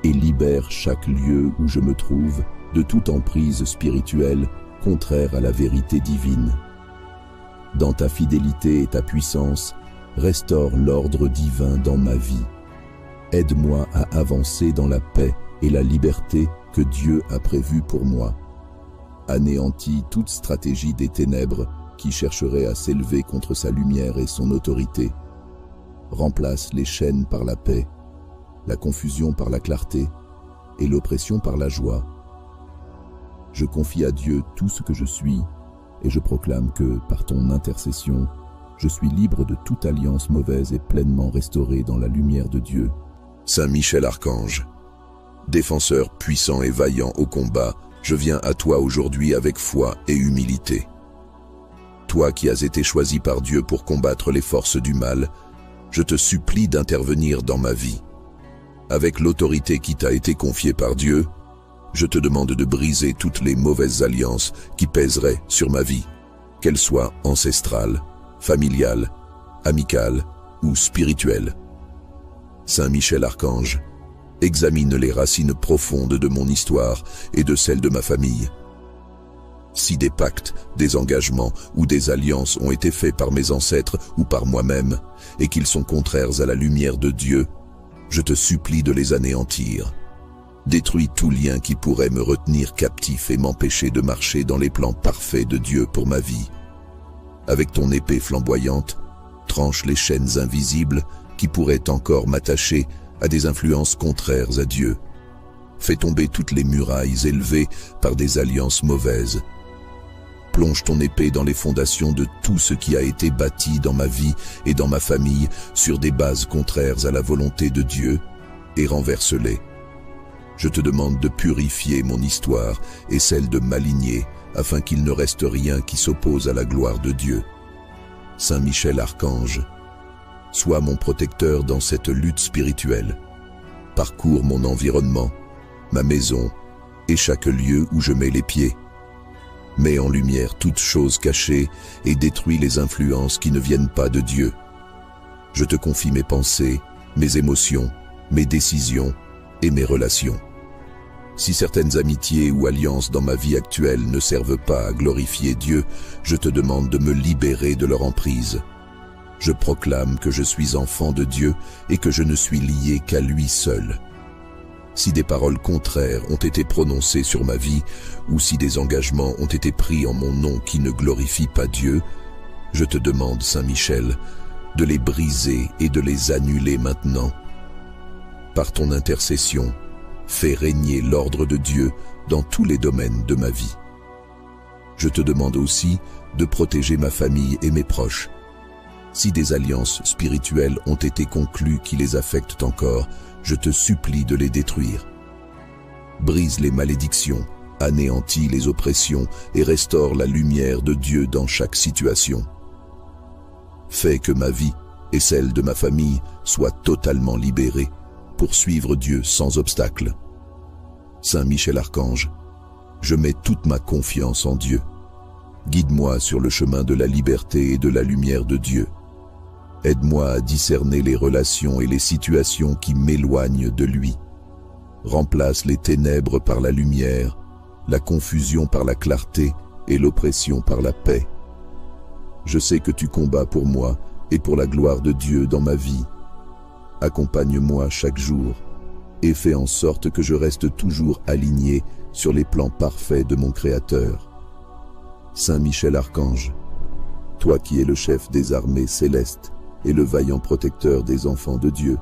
et libère chaque lieu où je me trouve de toute emprise spirituelle contraire à la vérité divine. Dans ta fidélité et ta puissance, restaure l'ordre divin dans ma vie. Aide-moi à avancer dans la paix et la liberté que Dieu a prévue pour moi. Anéantis toute stratégie des ténèbres qui chercherait à s'élever contre sa lumière et son autorité. Remplace les chaînes par la paix, la confusion par la clarté et l'oppression par la joie. Je confie à Dieu tout ce que je suis et je proclame que, par ton intercession, je suis libre de toute alliance mauvaise et pleinement restauré dans la lumière de Dieu. Saint Michel Archange, défenseur puissant et vaillant au combat, je viens à toi aujourd'hui avec foi et humilité. Toi qui as été choisi par Dieu pour combattre les forces du mal, je te supplie d'intervenir dans ma vie. Avec l'autorité qui t'a été confiée par Dieu, je te demande de briser toutes les mauvaises alliances qui pèseraient sur ma vie, qu'elles soient ancestrales, familiales, amicales ou spirituelles. Saint Michel Archange, examine les racines profondes de mon histoire et de celle de ma famille. Si des pactes, des engagements ou des alliances ont été faits par mes ancêtres ou par moi-même et qu'ils sont contraires à la lumière de Dieu, je te supplie de les anéantir. Détruis tout lien qui pourrait me retenir captif et m'empêcher de marcher dans les plans parfaits de Dieu pour ma vie. Avec ton épée flamboyante, tranche les chaînes invisibles qui pourraient encore m'attacher à des influences contraires à Dieu. Fais tomber toutes les murailles élevées par des alliances mauvaises. Plonge ton épée dans les fondations de tout ce qui a été bâti dans ma vie et dans ma famille sur des bases contraires à la volonté de Dieu et renverse-les. Je te demande de purifier mon histoire et celle de ma lignée afin qu'il ne reste rien qui s'oppose à la gloire de Dieu. Saint Michel Archange, sois mon protecteur dans cette lutte spirituelle. Parcours mon environnement, ma maison et chaque lieu où je mets les pieds. Mets en lumière toutes choses cachées et détruis les influences qui ne viennent pas de Dieu. Je te confie mes pensées, mes émotions, mes décisions et mes relations. Si certaines amitiés ou alliances dans ma vie actuelle ne servent pas à glorifier Dieu, je te demande de me libérer de leur emprise. Je proclame que je suis enfant de Dieu et que je ne suis lié qu'à lui seul. Si des paroles contraires ont été prononcées sur ma vie, ou si des engagements ont été pris en mon nom qui ne glorifient pas Dieu, je te demande, Saint Michel, de les briser et de les annuler maintenant. Par ton intercession, fais régner l'ordre de Dieu dans tous les domaines de ma vie. Je te demande aussi de protéger ma famille et mes proches. Si des alliances spirituelles ont été conclues qui les affectent encore, je te supplie de les détruire. Brise les malédictions, anéantis les oppressions et restaure la lumière de Dieu dans chaque situation. Fais que ma vie et celle de ma famille soient totalement libérées pour suivre Dieu sans obstacle. Saint Michel Archange, je mets toute ma confiance en Dieu. Guide-moi sur le chemin de la liberté et de la lumière de Dieu. Aide-moi à discerner les relations et les situations qui m'éloignent de lui. Remplace les ténèbres par la lumière, la confusion par la clarté et l'oppression par la paix. Je sais que tu combats pour moi et pour la gloire de Dieu dans ma vie. Accompagne-moi chaque jour et fais en sorte que je reste toujours aligné sur les plans parfaits de mon Créateur. Saint Michel Archange, toi qui es le chef des armées célestes et le vaillant protecteur des enfants de Dieu,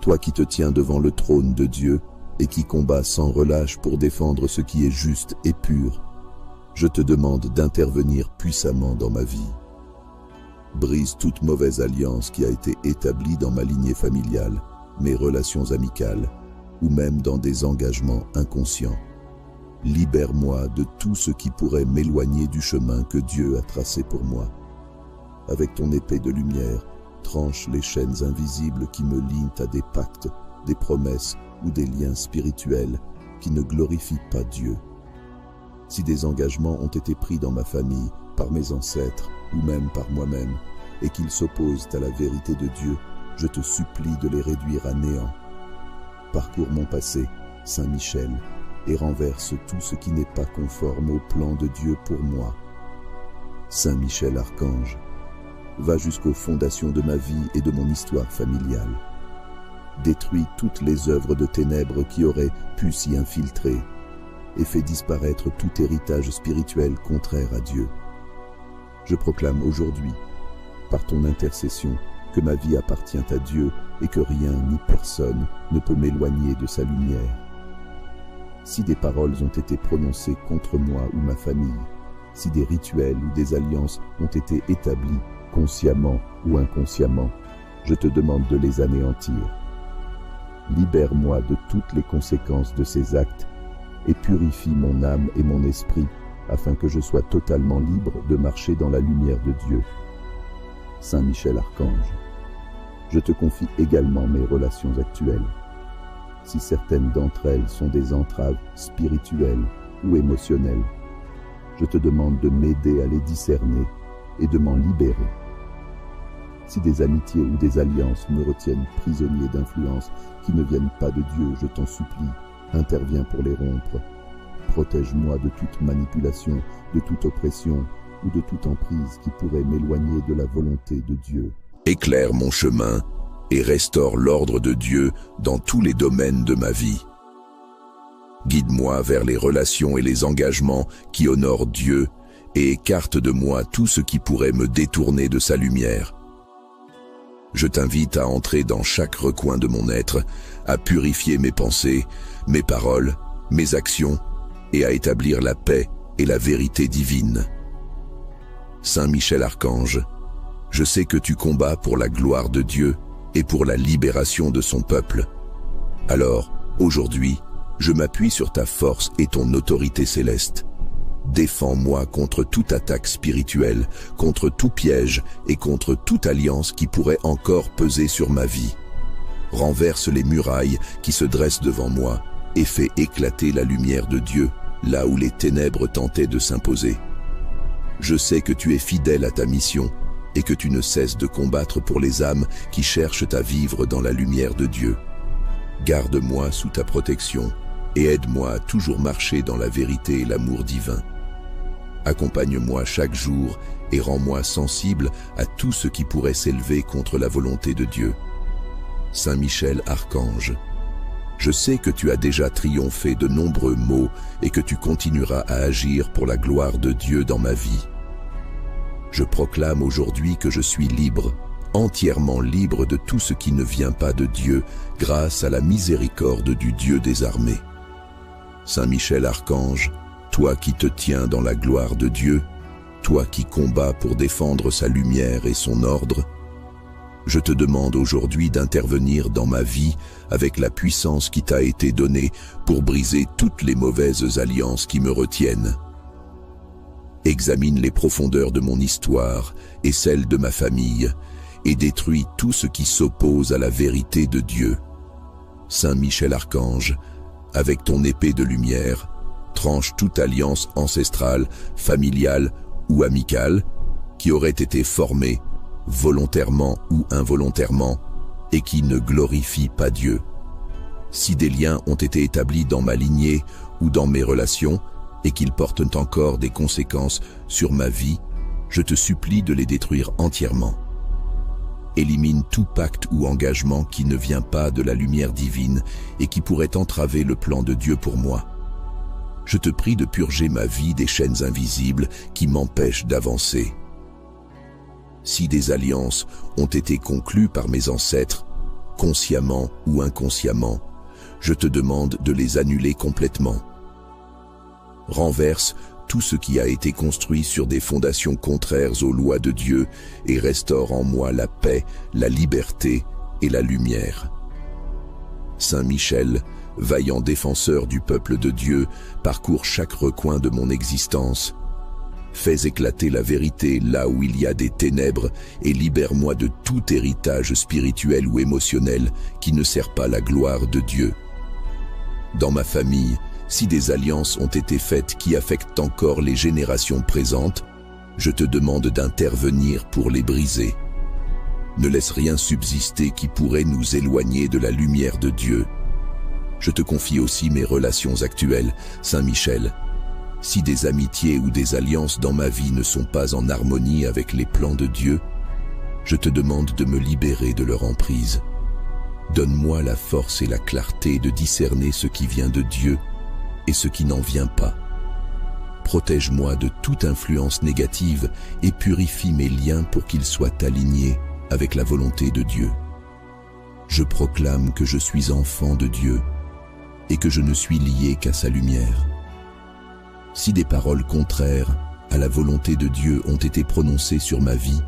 toi qui te tiens devant le trône de Dieu et qui combats sans relâche pour défendre ce qui est juste et pur, je te demande d'intervenir puissamment dans ma vie. Brise toute mauvaise alliance qui a été établie dans ma lignée familiale, mes relations amicales, ou même dans des engagements inconscients. Libère-moi de tout ce qui pourrait m'éloigner du chemin que Dieu a tracé pour moi. Avec ton épée de lumière, tranche les chaînes invisibles qui me lient à des pactes, des promesses ou des liens spirituels qui ne glorifient pas Dieu. Si des engagements ont été pris dans ma famille, par mes ancêtres ou même par moi-même, et qu'ils s'opposent à la vérité de Dieu, je te supplie de les réduire à néant. Parcours mon passé, Saint Michel, et renverse tout ce qui n'est pas conforme au plan de Dieu pour moi. Saint Michel Archange, va jusqu'aux fondations de ma vie et de mon histoire familiale. Détruis toutes les œuvres de ténèbres qui auraient pu s'y infiltrer et fais disparaître tout héritage spirituel contraire à Dieu. Je proclame aujourd'hui, par ton intercession, que ma vie appartient à Dieu et que rien ni personne ne peut m'éloigner de sa lumière. Si des paroles ont été prononcées contre moi ou ma famille, si des rituels ou des alliances ont été établis, consciemment ou inconsciemment, je te demande de les anéantir. Libère-moi de toutes les conséquences de ces actes et purifie mon âme et mon esprit afin que je sois totalement libre de marcher dans la lumière de Dieu. Saint Michel Archange, je te confie également mes relations actuelles. Si certaines d'entre elles sont des entraves spirituelles ou émotionnelles, je te demande de m'aider à les discerner et de m'en libérer. Si des amitiés ou des alliances me retiennent prisonnier d'influences qui ne viennent pas de Dieu, je t'en supplie, interviens pour les rompre. Protège-moi de toute manipulation, de toute oppression ou de toute emprise qui pourrait m'éloigner de la volonté de Dieu. Éclaire mon chemin et restaure l'ordre de Dieu dans tous les domaines de ma vie. Guide-moi vers les relations et les engagements qui honorent Dieu et écarte de moi tout ce qui pourrait me détourner de sa lumière. Je t'invite à entrer dans chaque recoin de mon être, à purifier mes pensées, mes paroles, mes actions, et à établir la paix et la vérité divine. Saint Michel Archange, je sais que tu combats pour la gloire de Dieu et pour la libération de son peuple. Alors, aujourd'hui, je m'appuie sur ta force et ton autorité céleste. Défends-moi contre toute attaque spirituelle, contre tout piège et contre toute alliance qui pourrait encore peser sur ma vie. Renverse les murailles qui se dressent devant moi et fais éclater la lumière de Dieu là où les ténèbres tentaient de s'imposer. Je sais que tu es fidèle à ta mission et que tu ne cesses de combattre pour les âmes qui cherchent à vivre dans la lumière de Dieu. Garde-moi sous ta protection et aide-moi à toujours marcher dans la vérité et l'amour divin. Accompagne-moi chaque jour et rends-moi sensible à tout ce qui pourrait s'élever contre la volonté de Dieu. Saint Michel Archange, je sais que tu as déjà triomphé de nombreux maux et que tu continueras à agir pour la gloire de Dieu dans ma vie. Je proclame aujourd'hui que je suis libre, entièrement libre de tout ce qui ne vient pas de Dieu, grâce à la miséricorde du Dieu des armées. Saint Michel Archange, toi qui te tiens dans la gloire de Dieu, toi qui combats pour défendre sa lumière et son ordre, je te demande aujourd'hui d'intervenir dans ma vie avec la puissance qui t'a été donnée pour briser toutes les mauvaises alliances qui me retiennent. Examine les profondeurs de mon histoire et celles de ma famille et détruis tout ce qui s'oppose à la vérité de Dieu. Saint Michel Archange, avec ton épée de lumière, tranche toute alliance ancestrale, familiale ou amicale qui aurait été formée volontairement ou involontairement, et qui ne glorifie pas Dieu. Si des liens ont été établis dans ma lignée ou dans mes relations, et qu'ils portent encore des conséquences sur ma vie, je te supplie de les détruire entièrement. Élimine tout pacte ou engagement qui ne vient pas de la lumière divine et qui pourrait entraver le plan de Dieu pour moi. Je te prie de purger ma vie des chaînes invisibles qui m'empêchent d'avancer. Si des alliances ont été conclues par mes ancêtres, consciemment ou inconsciemment, je te demande de les annuler complètement. Renverse tout ce qui a été construit sur des fondations contraires aux lois de Dieu et restaure en moi la paix, la liberté et la lumière. Saint Michel, vaillant défenseur du peuple de Dieu, parcours chaque recoin de mon existence. Fais éclater la vérité là où il y a des ténèbres et libère-moi de tout héritage spirituel ou émotionnel qui ne sert pas la gloire de Dieu. Dans ma famille, si des alliances ont été faites qui affectent encore les générations présentes, je te demande d'intervenir pour les briser. Ne laisse rien subsister qui pourrait nous éloigner de la lumière de Dieu. Je te confie aussi mes relations actuelles, Saint Michel. Si des amitiés ou des alliances dans ma vie ne sont pas en harmonie avec les plans de Dieu, je te demande de me libérer de leur emprise. Donne-moi la force et la clarté de discerner ce qui vient de Dieu et ce qui n'en vient pas. Protège-moi de toute influence négative et purifie mes liens pour qu'ils soient alignés avec la volonté de Dieu. Je proclame que je suis enfant de Dieu et que je ne suis lié qu'à sa lumière. Si des paroles contraires à la volonté de Dieu ont été prononcées sur ma vie,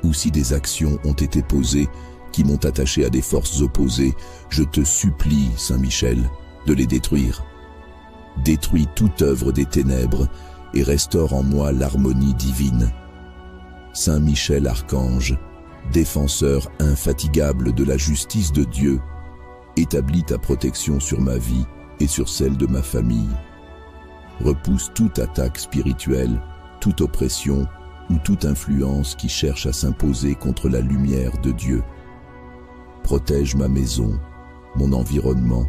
ou si des actions ont été posées qui m'ont attaché à des forces opposées, je te supplie, Saint Michel, de les détruire. Détruis toute œuvre des ténèbres et restaure en moi l'harmonie divine. Saint Michel Archange, défenseur infatigable de la justice de Dieu, établis ta protection sur ma vie et sur celle de ma famille. Repousse toute attaque spirituelle, toute oppression ou toute influence qui cherche à s'imposer contre la lumière de Dieu. Protège ma maison, mon environnement,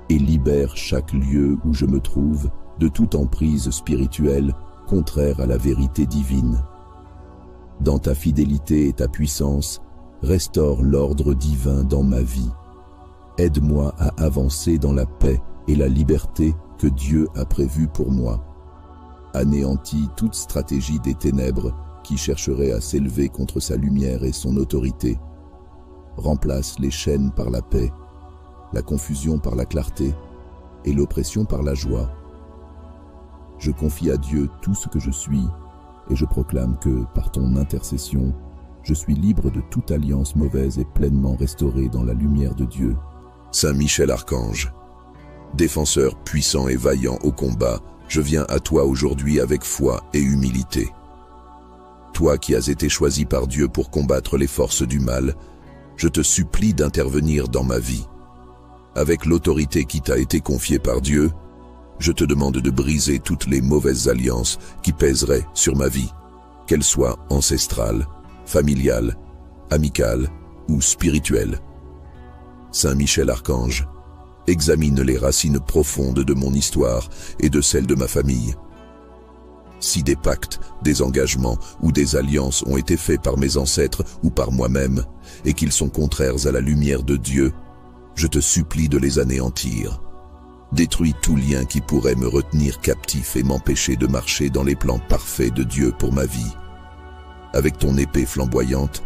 et libère chaque lieu où je me trouve de toute emprise spirituelle contraire à la vérité divine. Dans ta fidélité et ta puissance, restaure l'ordre divin dans ma vie. Aide-moi à avancer dans la paix et la liberté que Dieu a prévue pour moi. Anéantis toute stratégie des ténèbres qui chercherait à s'élever contre sa lumière et son autorité. Remplace les chaînes par la paix, la confusion par la clarté et l'oppression par la joie. Je confie à Dieu tout ce que je suis et je proclame que, par ton intercession, je suis libre de toute alliance mauvaise et pleinement restauré dans la lumière de Dieu. Saint Michel Archange, défenseur puissant et vaillant au combat, je viens à toi aujourd'hui avec foi et humilité. Toi qui as été choisi par Dieu pour combattre les forces du mal, je te supplie d'intervenir dans ma vie. Avec l'autorité qui t'a été confiée par Dieu, je te demande de briser toutes les mauvaises alliances qui pèseraient sur ma vie, qu'elles soient ancestrales, familiales, amicales ou spirituelles. Saint Michel Archange, examine les racines profondes de mon histoire et de celle de ma famille. Si des pactes, des engagements ou des alliances ont été faits par mes ancêtres ou par moi-même et qu'ils sont contraires à la lumière de Dieu, je te supplie de les anéantir. Détruis tout lien qui pourrait me retenir captif et m'empêcher de marcher dans les plans parfaits de Dieu pour ma vie. Avec ton épée flamboyante,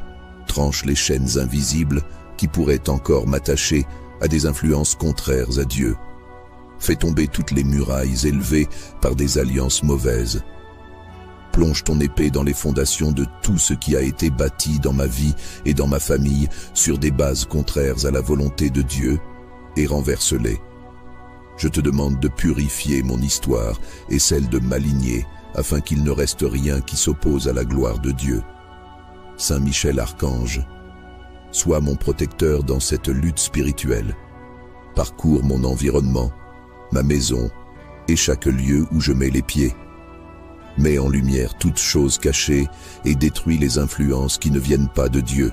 tranche les chaînes invisibles qui pourraient encore m'attacher à des influences contraires à Dieu. Fais tomber toutes les murailles élevées par des alliances mauvaises. Plonge ton épée dans les fondations de tout ce qui a été bâti dans ma vie et dans ma famille sur des bases contraires à la volonté de Dieu et renverse-les. Je te demande de purifier mon histoire et celle de ma lignée afin qu'il ne reste rien qui s'oppose à la gloire de Dieu. Saint Michel Archange, sois mon protecteur dans cette lutte spirituelle. Parcours mon environnement, ma maison et chaque lieu où je mets les pieds. Mets en lumière toutes choses cachées et détruis les influences qui ne viennent pas de Dieu.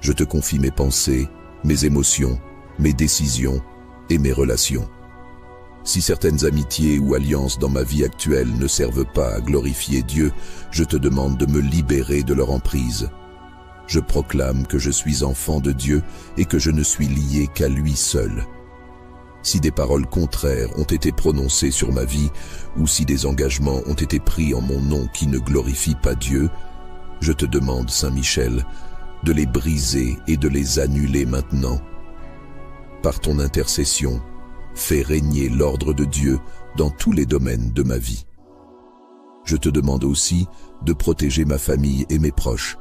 Je te confie mes pensées, mes émotions, mes décisions et mes relations. Si certaines amitiés ou alliances dans ma vie actuelle ne servent pas à glorifier Dieu, je te demande de me libérer de leur emprise. Je proclame que je suis enfant de Dieu et que je ne suis lié qu'à lui seul. Si des paroles contraires ont été prononcées sur ma vie, ou si des engagements ont été pris en mon nom qui ne glorifient pas Dieu, je te demande, Saint Michel, de les briser et de les annuler maintenant. Par ton intercession, fais régner l'ordre de Dieu dans tous les domaines de ma vie. Je te demande aussi de protéger ma famille et mes proches.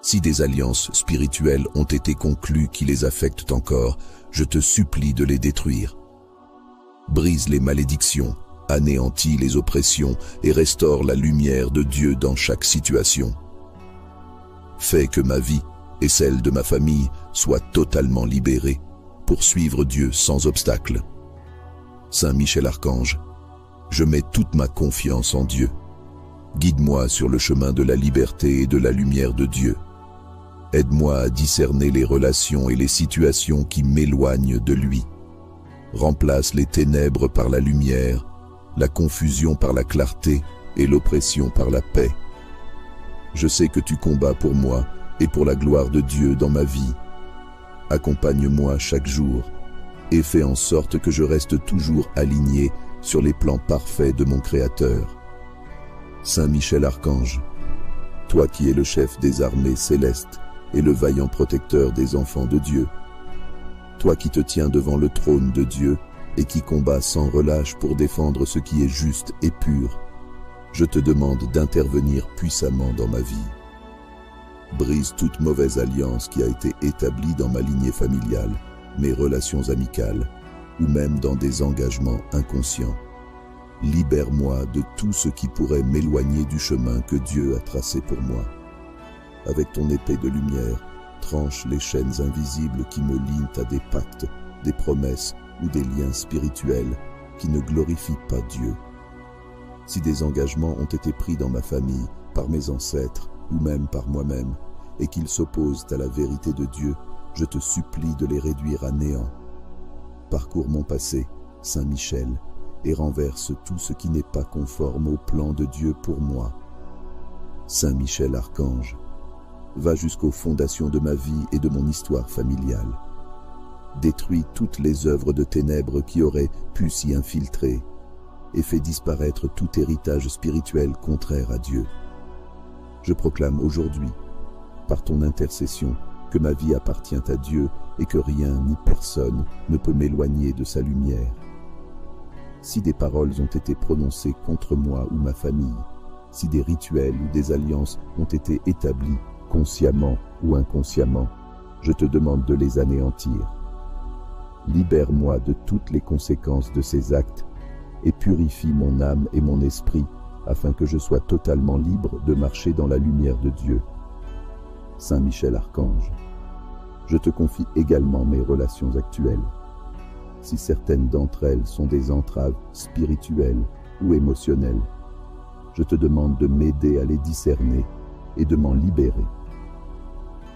Si des alliances spirituelles ont été conclues qui les affectent encore, je te supplie de les détruire. Brise les malédictions, anéantis les oppressions et restaure la lumière de Dieu dans chaque situation. Fais que ma vie et celle de ma famille soient totalement libérées pour suivre Dieu sans obstacle. Saint Michel Archange, je mets toute ma confiance en Dieu. Guide-moi sur le chemin de la liberté et de la lumière de Dieu. Aide-moi à discerner les relations et les situations qui m'éloignent de lui. Remplace les ténèbres par la lumière, la confusion par la clarté et l'oppression par la paix. Je sais que tu combats pour moi et pour la gloire de Dieu dans ma vie. Accompagne-moi chaque jour et fais en sorte que je reste toujours aligné sur les plans parfaits de mon Créateur. Saint Michel Archange, toi qui es le chef des armées célestes et le vaillant protecteur des enfants de Dieu, toi qui te tiens devant le trône de Dieu et qui combats sans relâche pour défendre ce qui est juste et pur, je te demande d'intervenir puissamment dans ma vie. Brise toute mauvaise alliance qui a été établie dans ma lignée familiale, mes relations amicales, ou même dans des engagements inconscients. Libère-moi de tout ce qui pourrait m'éloigner du chemin que Dieu a tracé pour moi. Avec ton épée de lumière, tranche les chaînes invisibles qui me lient à des pactes, des promesses ou des liens spirituels qui ne glorifient pas Dieu. Si des engagements ont été pris dans ma famille, par mes ancêtres ou même par moi-même, et qu'ils s'opposent à la vérité de Dieu, je te supplie de les réduire à néant. Parcours mon passé, Saint Michel, et renverse tout ce qui n'est pas conforme au plan de Dieu pour moi. Saint Michel Archange, va jusqu'aux fondations de ma vie et de mon histoire familiale. Détruis toutes les œuvres de ténèbres qui auraient pu s'y infiltrer et fais disparaître tout héritage spirituel contraire à Dieu. Je proclame aujourd'hui, par ton intercession, que ma vie appartient à Dieu et que rien ni personne ne peut m'éloigner de sa lumière. Si des paroles ont été prononcées contre moi ou ma famille, si des rituels ou des alliances ont été établis, consciemment ou inconsciemment, je te demande de les anéantir. Libère-moi de toutes les conséquences de ces actes et purifie mon âme et mon esprit afin que je sois totalement libre de marcher dans la lumière de Dieu. Saint Michel Archange, je te confie également mes relations actuelles. Si certaines d'entre elles sont des entraves spirituelles ou émotionnelles, je te demande de m'aider à les discerner et de m'en libérer.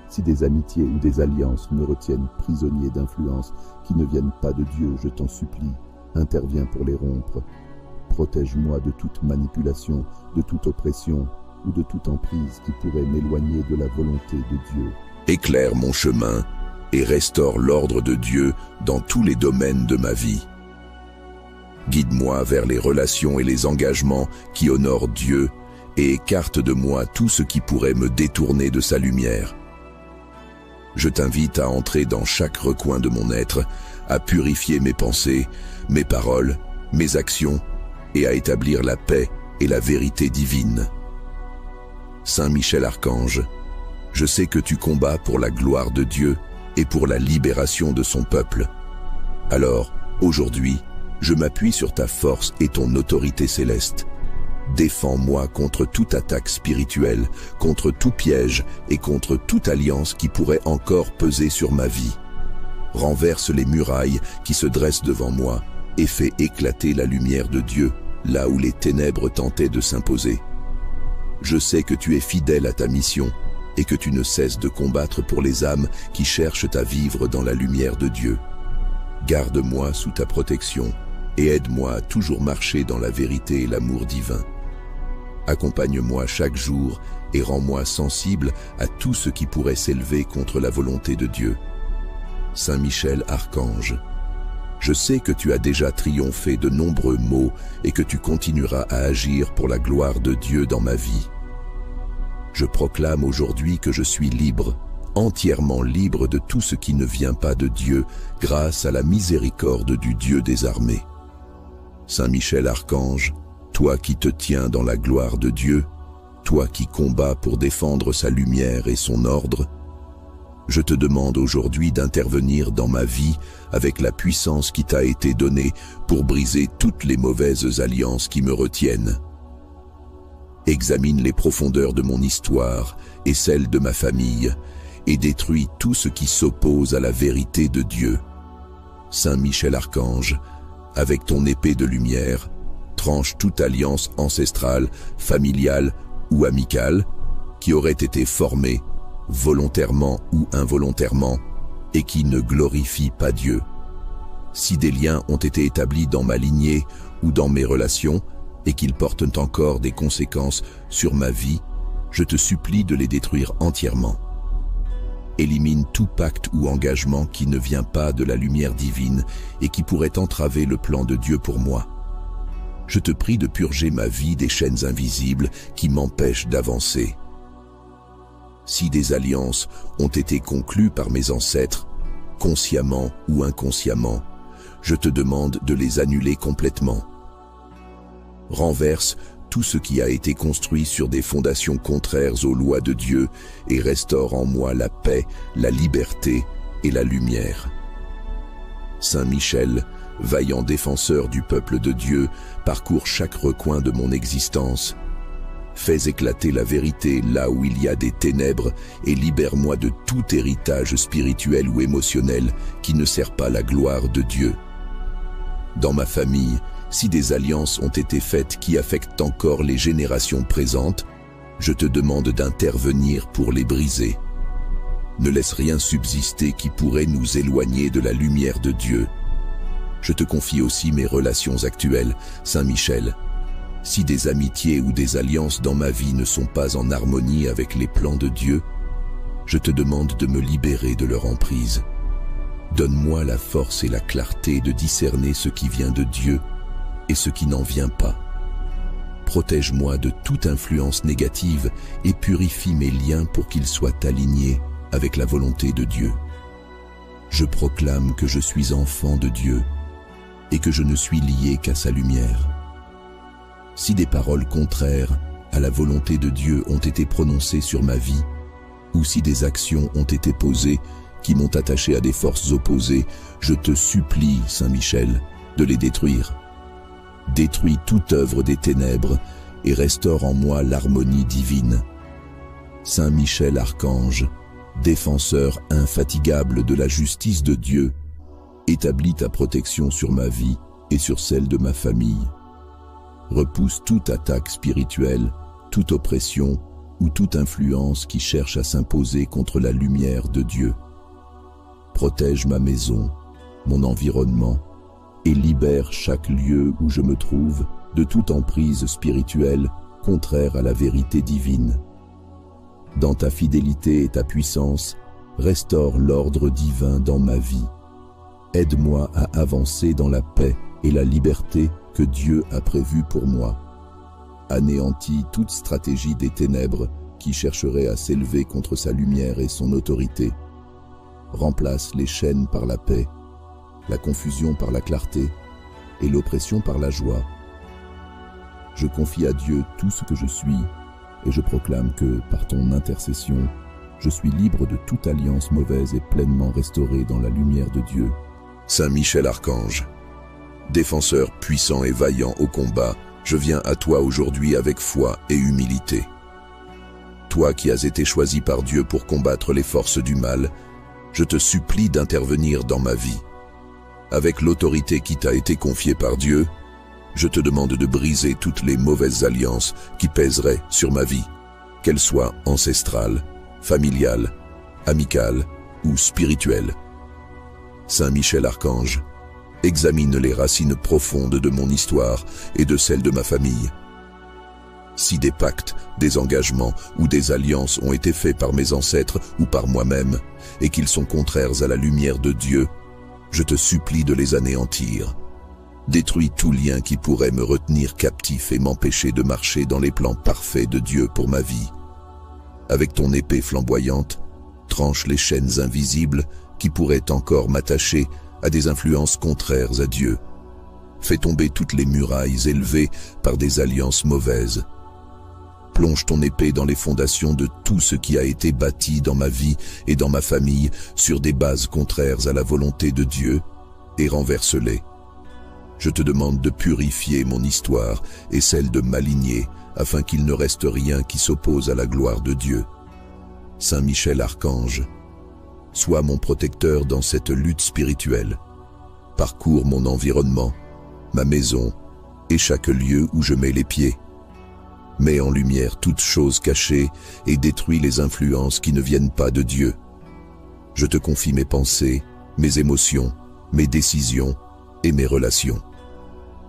Si des amitiés ou des alliances me retiennent prisonnier d'influences qui ne viennent pas de Dieu, je t'en supplie, interviens pour les rompre. Protège-moi de toute manipulation, de toute oppression ou de toute emprise qui pourrait m'éloigner de la volonté de Dieu. Éclaire mon chemin et restaure l'ordre de Dieu dans tous les domaines de ma vie. Guide-moi vers les relations et les engagements qui honorent Dieu et écarte de moi tout ce qui pourrait me détourner de sa lumière. Je t'invite à entrer dans chaque recoin de mon être, à purifier mes pensées, mes paroles, mes actions et à établir la paix et la vérité divine. Saint Michel Archange, je sais que tu combats pour la gloire de Dieu et pour la libération de son peuple. Alors, aujourd'hui, je m'appuie sur ta force et ton autorité céleste. Défends-moi contre toute attaque spirituelle, contre tout piège et contre toute alliance qui pourrait encore peser sur ma vie. Renverse les murailles qui se dressent devant moi et fais éclater la lumière de Dieu là où les ténèbres tentaient de s'imposer. Je sais que tu es fidèle à ta mission et que tu ne cesses de combattre pour les âmes qui cherchent à vivre dans la lumière de Dieu. Garde-moi sous ta protection et aide-moi à toujours marcher dans la vérité et l'amour divin. Accompagne-moi chaque jour et rends-moi sensible à tout ce qui pourrait s'élever contre la volonté de Dieu. Saint Michel Archange, je sais que tu as déjà triomphé de nombreux maux et que tu continueras à agir pour la gloire de Dieu dans ma vie. Je proclame aujourd'hui que je suis libre, entièrement libre de tout ce qui ne vient pas de Dieu grâce à la miséricorde du Dieu des armées. Saint Michel Archange, toi qui te tiens dans la gloire de Dieu, toi qui combats pour défendre sa lumière et son ordre, je te demande aujourd'hui d'intervenir dans ma vie avec la puissance qui t'a été donnée pour briser toutes les mauvaises alliances qui me retiennent. Examine les profondeurs de mon histoire et celles de ma famille et détruis tout ce qui s'oppose à la vérité de Dieu. Saint Michel Archange, avec ton épée de lumière, tranche toute alliance ancestrale, familiale ou amicale qui aurait été formée, volontairement ou involontairement, et qui ne glorifie pas Dieu. Si des liens ont été établis dans ma lignée ou dans mes relations, et qu'ils portent encore des conséquences sur ma vie, je te supplie de les détruire entièrement. Élimine tout pacte ou engagement qui ne vient pas de la lumière divine et qui pourrait entraver le plan de Dieu pour moi. Je te prie de purger ma vie des chaînes invisibles qui m'empêchent d'avancer. Si des alliances ont été conclues par mes ancêtres, consciemment ou inconsciemment, je te demande de les annuler complètement. Renverse tout ce qui a été construit sur des fondations contraires aux lois de Dieu et restaure en moi la paix, la liberté et la lumière. Saint Michel, vaillant défenseur du peuple de Dieu, parcours chaque recoin de mon existence. Fais éclater la vérité là où il y a des ténèbres et libère-moi de tout héritage spirituel ou émotionnel qui ne sert pas la gloire de Dieu. Dans ma famille, si des alliances ont été faites qui affectent encore les générations présentes, je te demande d'intervenir pour les briser. Ne laisse rien subsister qui pourrait nous éloigner de la lumière de Dieu. Je te confie aussi mes relations actuelles, Saint Michel. Si des amitiés ou des alliances dans ma vie ne sont pas en harmonie avec les plans de Dieu, je te demande de me libérer de leur emprise. Donne-moi la force et la clarté de discerner ce qui vient de Dieu et ce qui n'en vient pas. Protège-moi de toute influence négative et purifie mes liens pour qu'ils soient alignés avec la volonté de Dieu. Je proclame que je suis enfant de Dieu et que je ne suis lié qu'à sa lumière. Si des paroles contraires à la volonté de Dieu ont été prononcées sur ma vie, ou si des actions ont été posées qui m'ont attaché à des forces opposées, je te supplie, Saint Michel, de les détruire. Détruis toute œuvre des ténèbres et restaure en moi l'harmonie divine. Saint Michel Archange, défenseur infatigable de la justice de Dieu, établis ta protection sur ma vie et sur celle de ma famille. Repousse toute attaque spirituelle, toute oppression ou toute influence qui cherche à s'imposer contre la lumière de Dieu. Protège ma maison, mon environnement, et libère chaque lieu où je me trouve de toute emprise spirituelle contraire à la vérité divine. Dans ta fidélité et ta puissance, restaure l'ordre divin dans ma vie. Aide-moi à avancer dans la paix et la liberté que Dieu a prévue pour moi. Anéantis toute stratégie des ténèbres qui chercherait à s'élever contre sa lumière et son autorité. Remplace les chaînes par la paix, la confusion par la clarté et l'oppression par la joie. Je confie à Dieu tout ce que je suis et je proclame que, par ton intercession, je suis libre de toute alliance mauvaise et pleinement restauré dans la lumière de Dieu. Saint Michel Archange, défenseur puissant et vaillant au combat, je viens à toi aujourd'hui avec foi et humilité. Toi qui as été choisi par Dieu pour combattre les forces du mal, je te supplie d'intervenir dans ma vie. Avec l'autorité qui t'a été confiée par Dieu, je te demande de briser toutes les mauvaises alliances qui pèseraient sur ma vie, qu'elles soient ancestrales, familiales, amicales ou spirituelles. Saint Michel Archange, examine les racines profondes de mon histoire et de celle de ma famille. Si des pactes, des engagements ou des alliances ont été faits par mes ancêtres ou par moi-même et qu'ils sont contraires à la lumière de Dieu, je te supplie de les anéantir. Détruis tout lien qui pourrait me retenir captif et m'empêcher de marcher dans les plans parfaits de Dieu pour ma vie. Avec ton épée flamboyante, tranche les chaînes invisibles qui pourraient encore m'attacher à des influences contraires à Dieu. Fais tomber toutes les murailles élevées par des alliances mauvaises. Plonge ton épée dans les fondations de tout ce qui a été bâti dans ma vie et dans ma famille sur des bases contraires à la volonté de Dieu et renverse-les. Je te demande de purifier mon histoire et celle de ma lignée afin qu'il ne reste rien qui s'oppose à la gloire de Dieu. Saint Michel Archange, sois mon protecteur dans cette lutte spirituelle. Parcours mon environnement, ma maison et chaque lieu où je mets les pieds. Mets en lumière toute chose cachée et détruis les influences qui ne viennent pas de Dieu. Je te confie mes pensées, mes émotions, mes décisions et mes relations.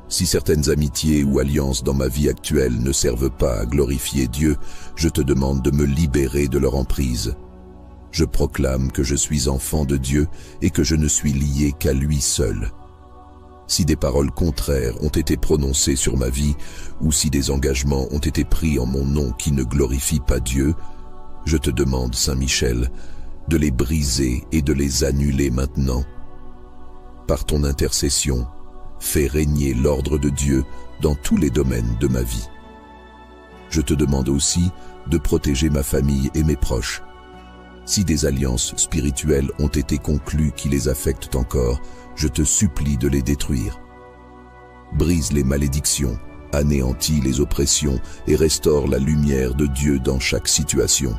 Si certaines amitiés ou alliances dans ma vie actuelle ne servent pas à glorifier Dieu, je te demande de me libérer de leur emprise. Je proclame que je suis enfant de Dieu et que je ne suis lié qu'à lui seul. Si des paroles contraires ont été prononcées sur ma vie, ou si des engagements ont été pris en mon nom qui ne glorifient pas Dieu, je te demande, Saint Michel, de les briser et de les annuler maintenant. Par ton intercession, fais régner l'ordre de Dieu dans tous les domaines de ma vie. Je te demande aussi de protéger ma famille et mes proches. Si des alliances spirituelles ont été conclues qui les affectent encore, je te supplie de les détruire. Brise les malédictions, anéantis les oppressions et restaure la lumière de Dieu dans chaque situation.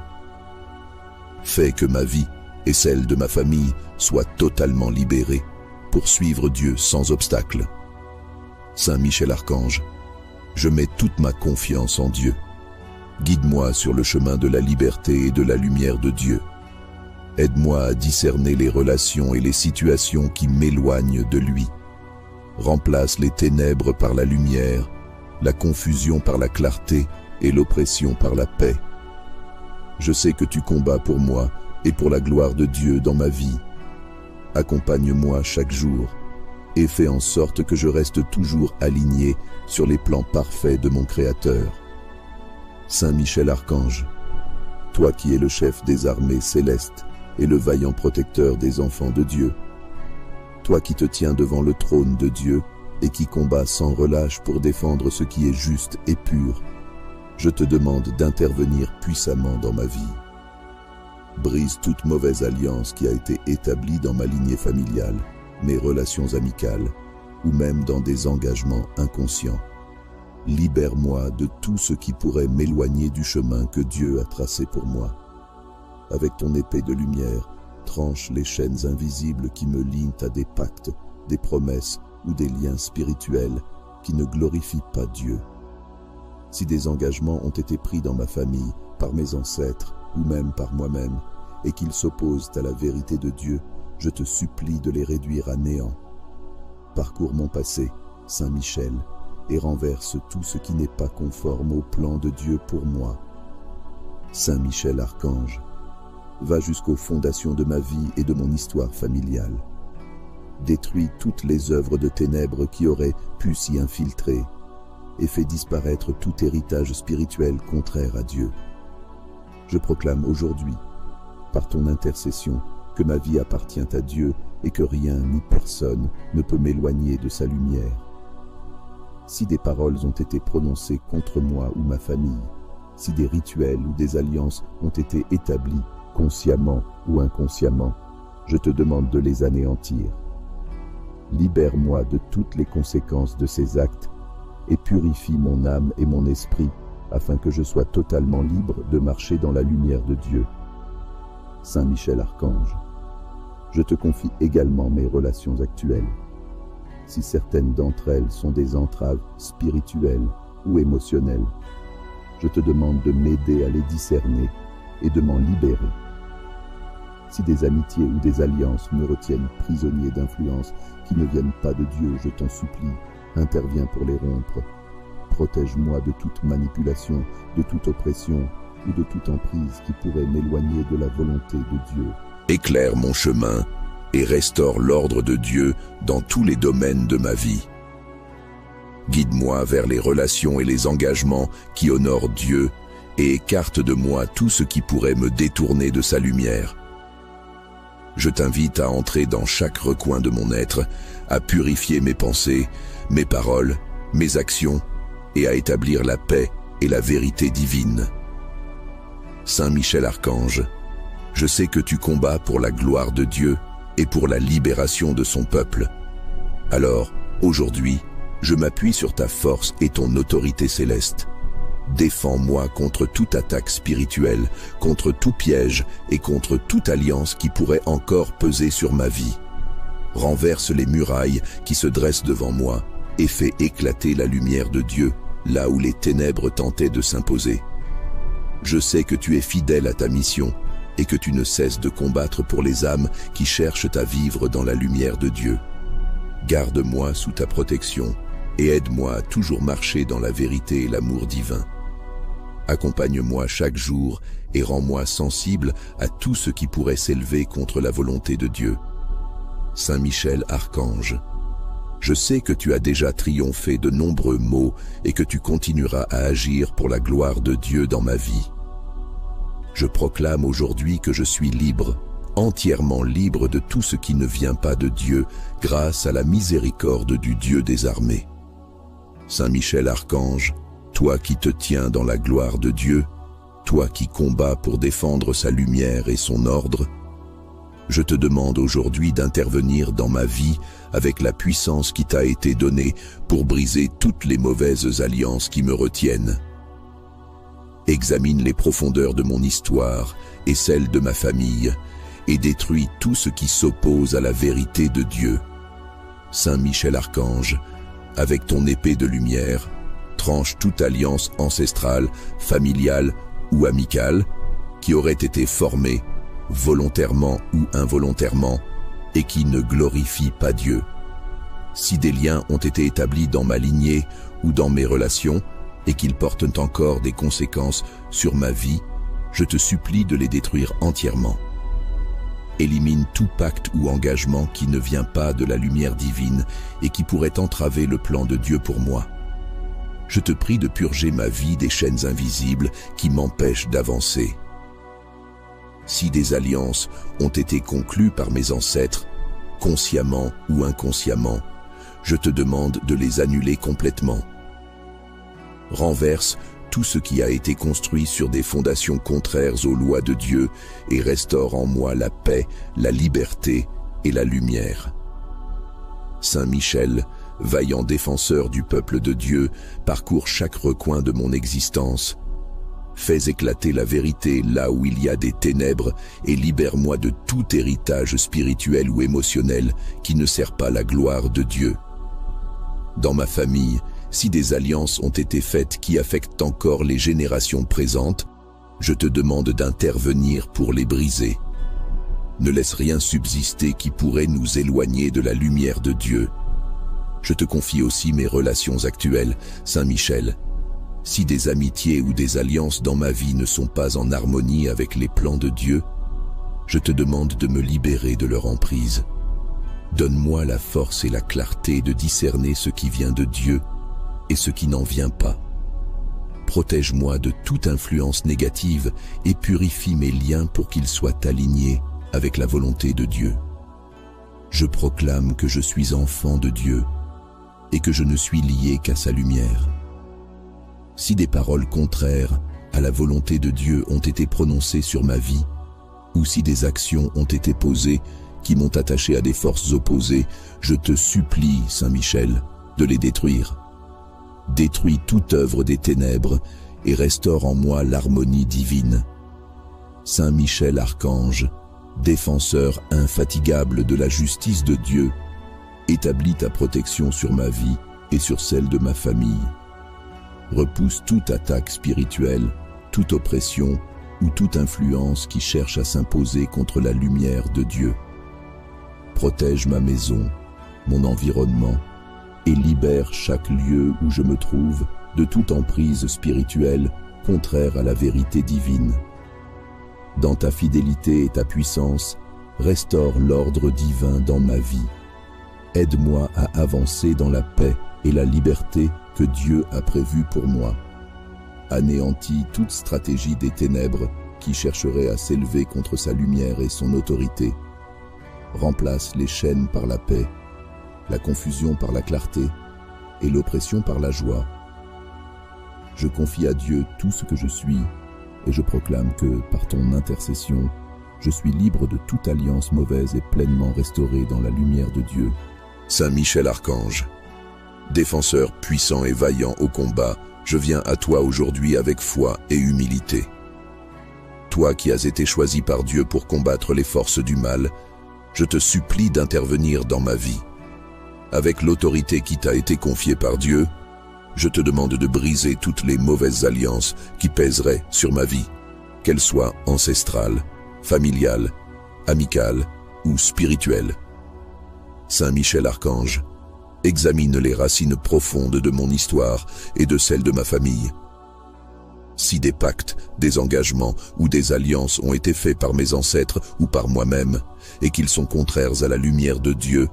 Fais que ma vie et celle de ma famille soient totalement libérées pour suivre Dieu sans obstacle. Saint Michel Archange, je mets toute ma confiance en Dieu. Guide-moi sur le chemin de la liberté et de la lumière de Dieu. Aide-moi à discerner les relations et les situations qui m'éloignent de lui. Remplace les ténèbres par la lumière, la confusion par la clarté et l'oppression par la paix. Je sais que tu combats pour moi et pour la gloire de Dieu dans ma vie. Accompagne-moi chaque jour et fais en sorte que je reste toujours aligné sur les plans parfaits de mon Créateur. Saint Michel Archange, toi qui es le chef des armées célestes et le vaillant protecteur des enfants de Dieu, toi qui te tiens devant le trône de Dieu et qui combats sans relâche pour défendre ce qui est juste et pur, je te demande d'intervenir puissamment dans ma vie. Brise toute mauvaise alliance qui a été établie dans ma lignée familiale, mes relations amicales, ou même dans des engagements inconscients. Libère-moi de tout ce qui pourrait m'éloigner du chemin que Dieu a tracé pour moi. Avec ton épée de lumière, tranche les chaînes invisibles qui me lient à des pactes, des promesses ou des liens spirituels qui ne glorifient pas Dieu. Si des engagements ont été pris dans ma famille, par mes ancêtres ou même par moi-même, et qu'ils s'opposent à la vérité de Dieu, je te supplie de les réduire à néant. Parcours mon passé, Saint Michel, et renverse tout ce qui n'est pas conforme au plan de Dieu pour moi. Saint Michel Archange, va jusqu'aux fondations de ma vie et de mon histoire familiale. Détruis toutes les œuvres de ténèbres qui auraient pu s'y infiltrer et fais disparaître tout héritage spirituel contraire à Dieu. Je proclame aujourd'hui, par ton intercession, que ma vie appartient à Dieu et que rien ni personne ne peut m'éloigner de sa lumière. Si des paroles ont été prononcées contre moi ou ma famille, si des rituels ou des alliances ont été établis, consciemment ou inconsciemment, je te demande de les anéantir. Libère-moi de toutes les conséquences de ces actes et purifie mon âme et mon esprit afin que je sois totalement libre de marcher dans la lumière de Dieu. Saint Michel Archange, je te confie également mes relations actuelles. Si certaines d'entre elles sont des entraves spirituelles ou émotionnelles, je te demande de m'aider à les discerner et de m'en libérer. Si des amitiés ou des alliances me retiennent prisonnier d'influences qui ne viennent pas de Dieu, je t'en supplie, interviens pour les rompre. Protège-moi de toute manipulation, de toute oppression ou de toute emprise qui pourrait m'éloigner de la volonté de Dieu. Éclaire mon chemin et restaure l'ordre de Dieu dans tous les domaines de ma vie. Guide-moi vers les relations et les engagements qui honorent Dieu et écarte de moi tout ce qui pourrait me détourner de sa lumière. Je t'invite à entrer dans chaque recoin de mon être, à purifier mes pensées, mes paroles, mes actions et à établir la paix et la vérité divine. Saint Michel Archange, je sais que tu combats pour la gloire de Dieu et pour la libération de son peuple. Alors, aujourd'hui, je m'appuie sur ta force et ton autorité céleste. Défends-moi contre toute attaque spirituelle, contre tout piège et contre toute alliance qui pourrait encore peser sur ma vie. Renverse les murailles qui se dressent devant moi et fais éclater la lumière de Dieu là où les ténèbres tentaient de s'imposer. Je sais que tu es fidèle à ta mission et que tu ne cesses de combattre pour les âmes qui cherchent à vivre dans la lumière de Dieu. Garde-moi sous ta protection et aide-moi à toujours marcher dans la vérité et l'amour divin. Accompagne-moi chaque jour et rends-moi sensible à tout ce qui pourrait s'élever contre la volonté de Dieu. Saint Michel Archange, je sais que tu as déjà triomphé de nombreux maux et que tu continueras à agir pour la gloire de Dieu dans ma vie. Je proclame aujourd'hui que je suis libre, entièrement libre de tout ce qui ne vient pas de Dieu grâce à la miséricorde du Dieu des armées. Saint Michel Archange, toi qui te tiens dans la gloire de Dieu, toi qui combats pour défendre sa lumière et son ordre, je te demande aujourd'hui d'intervenir dans ma vie avec la puissance qui t'a été donnée pour briser toutes les mauvaises alliances qui me retiennent. Examine les profondeurs de mon histoire et celles de ma famille et détruis tout ce qui s'oppose à la vérité de Dieu. Saint Michel Archange, avec ton épée de lumière, tranche toute alliance ancestrale, familiale ou amicale qui aurait été formée, volontairement ou involontairement, et qui ne glorifie pas Dieu. Si des liens ont été établis dans ma lignée ou dans mes relations, et qu'ils portent encore des conséquences sur ma vie, je te supplie de les détruire entièrement. Élimine tout pacte ou engagement qui ne vient pas de la lumière divine et qui pourrait entraver le plan de Dieu pour moi. Je te prie de purger ma vie des chaînes invisibles qui m'empêchent d'avancer. Si des alliances ont été conclues par mes ancêtres, consciemment ou inconsciemment, je te demande de les annuler complètement. Renverse tout ce qui a été construit sur des fondations contraires aux lois de Dieu et restaure en moi la paix, la liberté et la lumière. Saint Michel, vaillant défenseur du peuple de Dieu, parcours chaque recoin de mon existence. Fais éclater la vérité là où il y a des ténèbres et libère-moi de tout héritage spirituel ou émotionnel qui ne sert pas la gloire de Dieu. Dans ma famille, si des alliances ont été faites qui affectent encore les générations présentes, je te demande d'intervenir pour les briser. Ne laisse rien subsister qui pourrait nous éloigner de la lumière de Dieu. Je te confie aussi mes relations actuelles, Saint Michel. Si des amitiés ou des alliances dans ma vie ne sont pas en harmonie avec les plans de Dieu, je te demande de me libérer de leur emprise. Donne-moi la force et la clarté de discerner ce qui vient de Dieu et ce qui n'en vient pas. Protège-moi de toute influence négative et purifie mes liens pour qu'ils soient alignés avec la volonté de Dieu. Je proclame que je suis enfant de Dieu et que je ne suis lié qu'à sa lumière. Si des paroles contraires à la volonté de Dieu ont été prononcées sur ma vie, ou si des actions ont été posées qui m'ont attaché à des forces opposées, je te supplie, Saint Michel, de les détruire. Détruis toute œuvre des ténèbres et restaure en moi l'harmonie divine. Saint Michel Archange, défenseur infatigable de la justice de Dieu, établis ta protection sur ma vie et sur celle de ma famille. Repousse toute attaque spirituelle, toute oppression ou toute influence qui cherche à s'imposer contre la lumière de Dieu. Protège ma maison, mon environnement, et libère chaque lieu où je me trouve de toute emprise spirituelle contraire à la vérité divine. Dans ta fidélité et ta puissance, restaure l'ordre divin dans ma vie. Aide-moi à avancer dans la paix et la liberté que Dieu a prévue pour moi. Anéantis toute stratégie des ténèbres qui chercherait à s'élever contre sa lumière et son autorité. Remplace les chaînes par la paix, la confusion par la clarté et l'oppression par la joie. Je confie à Dieu tout ce que je suis et je proclame que, par ton intercession, je suis libre de toute alliance mauvaise et pleinement restauré dans la lumière de Dieu. Saint Michel Archange, défenseur puissant et vaillant au combat, je viens à toi aujourd'hui avec foi et humilité. Toi qui as été choisi par Dieu pour combattre les forces du mal, je te supplie d'intervenir dans ma vie. Avec l'autorité qui t'a été confiée par Dieu, je te demande de briser toutes les mauvaises alliances qui pèseraient sur ma vie, qu'elles soient ancestrales, familiales, amicales ou spirituelles. Saint Michel Archange, examine les racines profondes de mon histoire et de celle de ma famille. Si des pactes, des engagements ou des alliances ont été faits par mes ancêtres ou par moi-même et qu'ils sont contraires à la lumière de Dieu,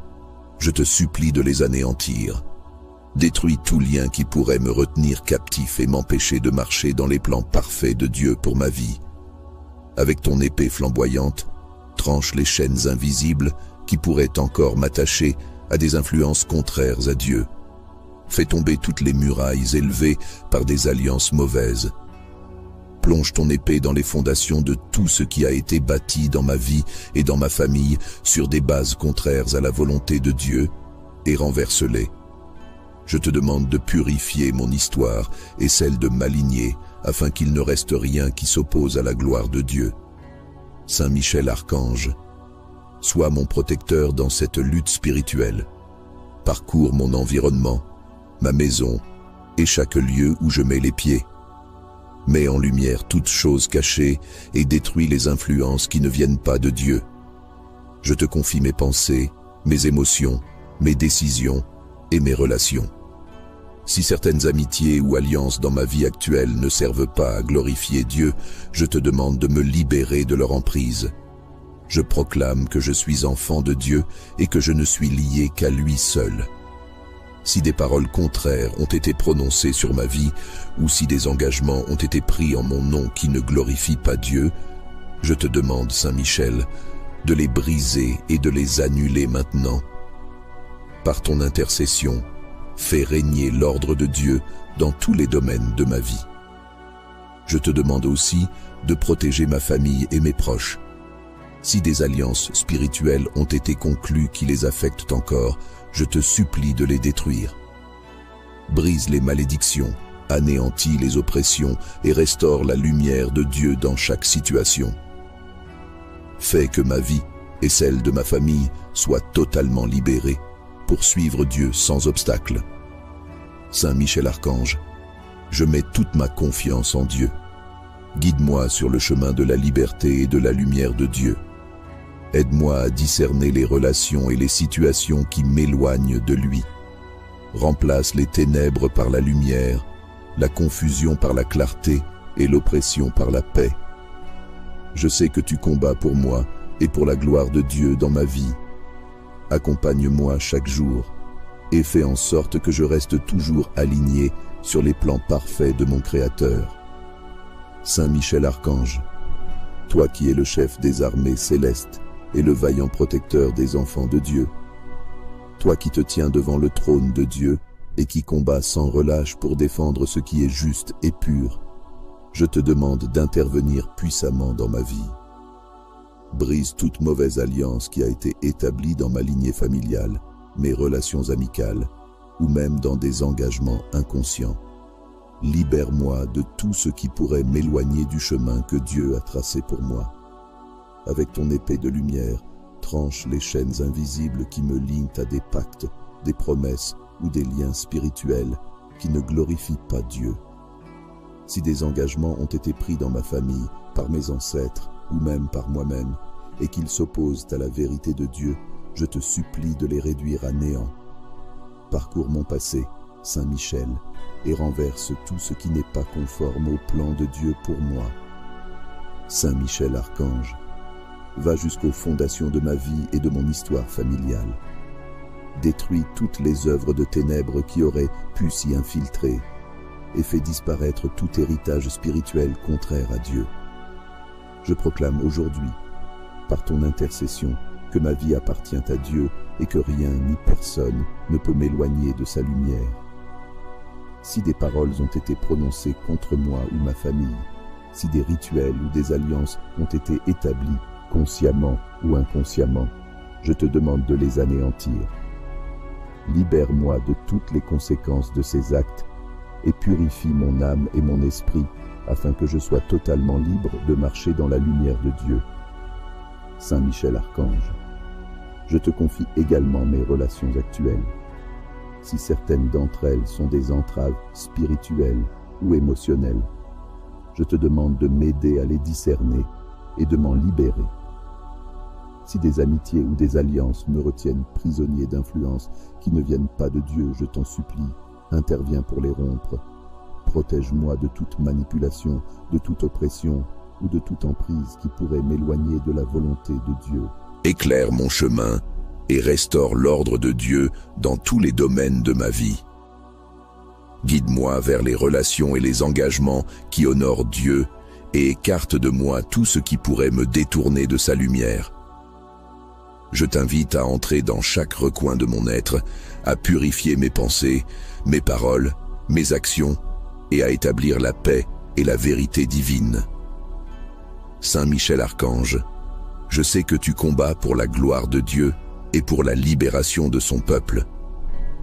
je te supplie de les anéantir. Détruis tout lien qui pourrait me retenir captif et m'empêcher de marcher dans les plans parfaits de Dieu pour ma vie. Avec ton épée flamboyante, tranche les chaînes invisibles qui pourraient encore m'attacher à des influences contraires à Dieu. Fais tomber toutes les murailles élevées par des alliances mauvaises. Plonge ton épée dans les fondations de tout ce qui a été bâti dans ma vie et dans ma famille sur des bases contraires à la volonté de Dieu et renverse-les. Je te demande de purifier mon histoire et celle de ma lignée afin qu'il ne reste rien qui s'oppose à la gloire de Dieu. Saint Michel Archange, sois mon protecteur dans cette lutte spirituelle. Parcours mon environnement, ma maison et chaque lieu où je mets les pieds. Mets en lumière toutes choses cachées et détruis les influences qui ne viennent pas de Dieu. Je te confie mes pensées, mes émotions, mes décisions et mes relations. Si certaines amitiés ou alliances dans ma vie actuelle ne servent pas à glorifier Dieu, je te demande de me libérer de leur emprise. Je proclame que je suis enfant de Dieu et que je ne suis lié qu'à lui seul. Si des paroles contraires ont été prononcées sur ma vie, ou si des engagements ont été pris en mon nom qui ne glorifient pas Dieu, je te demande, Saint Michel, de les briser et de les annuler maintenant. Par ton intercession, fais régner l'ordre de Dieu dans tous les domaines de ma vie. Je te demande aussi de protéger ma famille et mes proches. Si des alliances spirituelles ont été conclues qui les affectent encore, je te supplie de les détruire. Brise les malédictions, anéantis les oppressions et restaure la lumière de Dieu dans chaque situation. Fais que ma vie et celle de ma famille soient totalement libérées pour suivre Dieu sans obstacle. Saint Michel Archange, je mets toute ma confiance en Dieu. Guide-moi sur le chemin de la liberté et de la lumière de Dieu. Aide-moi à discerner les relations et les situations qui m'éloignent de lui. Remplace les ténèbres par la lumière, la confusion par la clarté et l'oppression par la paix. Je sais que tu combats pour moi et pour la gloire de Dieu dans ma vie. Accompagne-moi chaque jour et fais en sorte que je reste toujours aligné sur les plans parfaits de mon Créateur. Saint Michel Archange, toi qui es le chef des armées célestes et le vaillant protecteur des enfants de Dieu, toi qui te tiens devant le trône de Dieu et qui combats sans relâche pour défendre ce qui est juste et pur, je te demande d'intervenir puissamment dans ma vie. Brise toute mauvaise alliance qui a été établie dans ma lignée familiale, mes relations amicales, ou même dans des engagements inconscients. Libère-moi de tout ce qui pourrait m'éloigner du chemin que Dieu a tracé pour moi. Avec ton épée de lumière, tranche les chaînes invisibles qui me lient à des pactes, des promesses ou des liens spirituels qui ne glorifient pas Dieu. Si des engagements ont été pris dans ma famille, par mes ancêtres ou même par moi-même, et qu'ils s'opposent à la vérité de Dieu, je te supplie de les réduire à néant. Parcours mon passé, Saint Michel, et renverse tout ce qui n'est pas conforme au plan de Dieu pour moi. Saint Michel Archange, va jusqu'aux fondations de ma vie et de mon histoire familiale. Détruis toutes les œuvres de ténèbres qui auraient pu s'y infiltrer et fais disparaître tout héritage spirituel contraire à Dieu. Je proclame aujourd'hui, par ton intercession, que ma vie appartient à Dieu et que rien ni personne ne peut m'éloigner de sa lumière. Si des paroles ont été prononcées contre moi ou ma famille, si des rituels ou des alliances ont été établis, consciemment ou inconsciemment, je te demande de les anéantir. Libère-moi de toutes les conséquences de ces actes et purifie mon âme et mon esprit afin que je sois totalement libre de marcher dans la lumière de Dieu. Saint Michel Archange, je te confie également mes relations actuelles. Si certaines d'entre elles sont des entraves spirituelles ou émotionnelles, je te demande de m'aider à les discerner et de m'en libérer. Si des amitiés ou des alliances me retiennent prisonnier d'influences qui ne viennent pas de Dieu, je t'en supplie, interviens pour les rompre. Protège-moi de toute manipulation, de toute oppression ou de toute emprise qui pourrait m'éloigner de la volonté de Dieu. Éclaire mon chemin et restaure l'ordre de Dieu dans tous les domaines de ma vie. Guide-moi vers les relations et les engagements qui honorent Dieu et écarte de moi tout ce qui pourrait me détourner de sa lumière. Je t'invite à entrer dans chaque recoin de mon être, à purifier mes pensées, mes paroles, mes actions, et à établir la paix et la vérité divine. Saint Michel Archange, je sais que tu combats pour la gloire de Dieu et pour la libération de son peuple.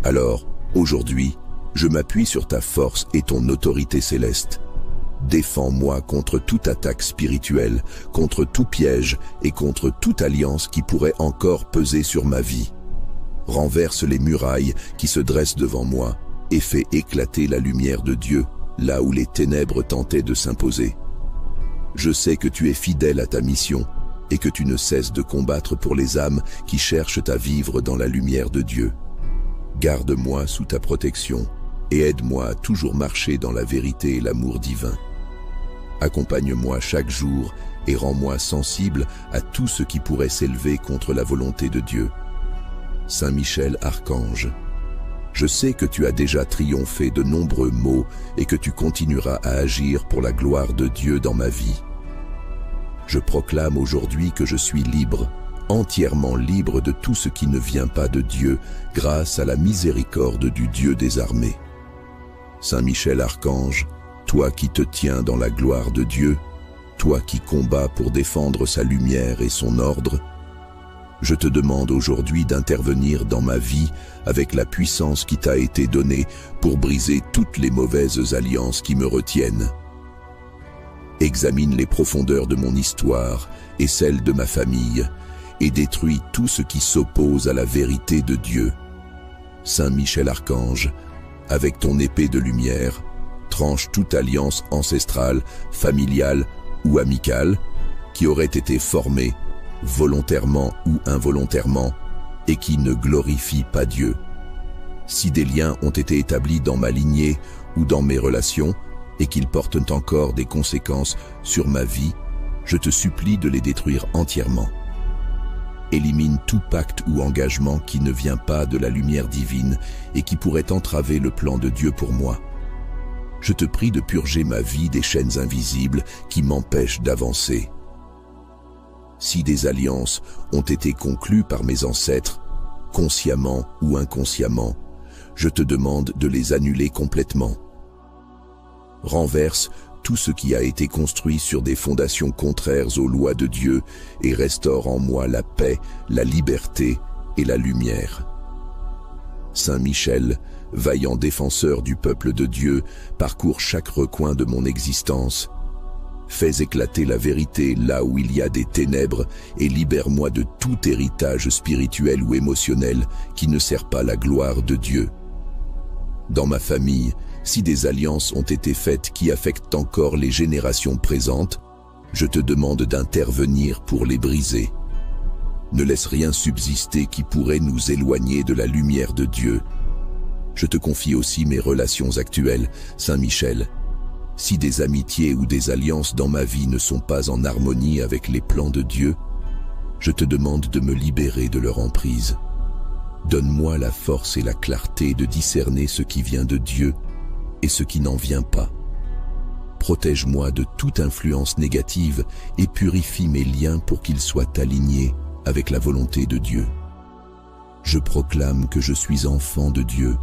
Alors, aujourd'hui, je m'appuie sur ta force et ton autorité céleste. Défends-moi contre toute attaque spirituelle, contre tout piège et contre toute alliance qui pourrait encore peser sur ma vie. Renverse les murailles qui se dressent devant moi et fais éclater la lumière de Dieu là où les ténèbres tentaient de s'imposer. Je sais que tu es fidèle à ta mission et que tu ne cesses de combattre pour les âmes qui cherchent à vivre dans la lumière de Dieu. Garde-moi sous ta protection et aide-moi à toujours marcher dans la vérité et l'amour divin. Accompagne-moi chaque jour et rends-moi sensible à tout ce qui pourrait s'élever contre la volonté de Dieu. Saint Michel Archange, je sais que tu as déjà triomphé de nombreux maux et que tu continueras à agir pour la gloire de Dieu dans ma vie. Je proclame aujourd'hui que je suis libre entièrement libre de tout ce qui ne vient pas de Dieu, grâce à la miséricorde du Dieu des armées. Saint Michel Archange, toi qui te tiens dans la gloire de Dieu, toi qui combats pour défendre sa lumière et son ordre, je te demande aujourd'hui d'intervenir dans ma vie avec la puissance qui t'a été donnée pour briser toutes les mauvaises alliances qui me retiennent. Examine les profondeurs de mon histoire et celles de ma famille, et détruis tout ce qui s'oppose à la vérité de Dieu. Saint Michel Archange, avec ton épée de lumière, tranche toute alliance ancestrale, familiale ou amicale qui aurait été formée, volontairement ou involontairement, et qui ne glorifie pas Dieu. Si des liens ont été établis dans ma lignée ou dans mes relations, et qu'ils portent encore des conséquences sur ma vie, je te supplie de les détruire entièrement. Élimine tout pacte ou engagement qui ne vient pas de la lumière divine et qui pourrait entraver le plan de Dieu pour moi. Je te prie de purger ma vie des chaînes invisibles qui m'empêchent d'avancer. Si des alliances ont été conclues par mes ancêtres, consciemment ou inconsciemment, je te demande de les annuler complètement. Renverse tout ce qui a été construit sur des fondations contraires aux lois de Dieu et restaure en moi la paix, la liberté et la lumière. Saint Michel, vaillant défenseur du peuple de Dieu, parcours chaque recoin de mon existence. Fais éclater la vérité là où il y a des ténèbres et libère-moi de tout héritage spirituel ou émotionnel qui ne sert pas la gloire de Dieu. Dans ma famille, si des alliances ont été faites qui affectent encore les générations présentes, je te demande d'intervenir pour les briser. Ne laisse rien subsister qui pourrait nous éloigner de la lumière de Dieu. Je te confie aussi mes relations actuelles, Saint Michel. Si des amitiés ou des alliances dans ma vie ne sont pas en harmonie avec les plans de Dieu, je te demande de me libérer de leur emprise. Donne-moi la force et la clarté de discerner ce qui vient de Dieu et ce qui n'en vient pas. Protège-moi de toute influence négative et purifie mes liens pour qu'ils soient alignés avec la volonté de Dieu. Je proclame que je suis enfant de Dieu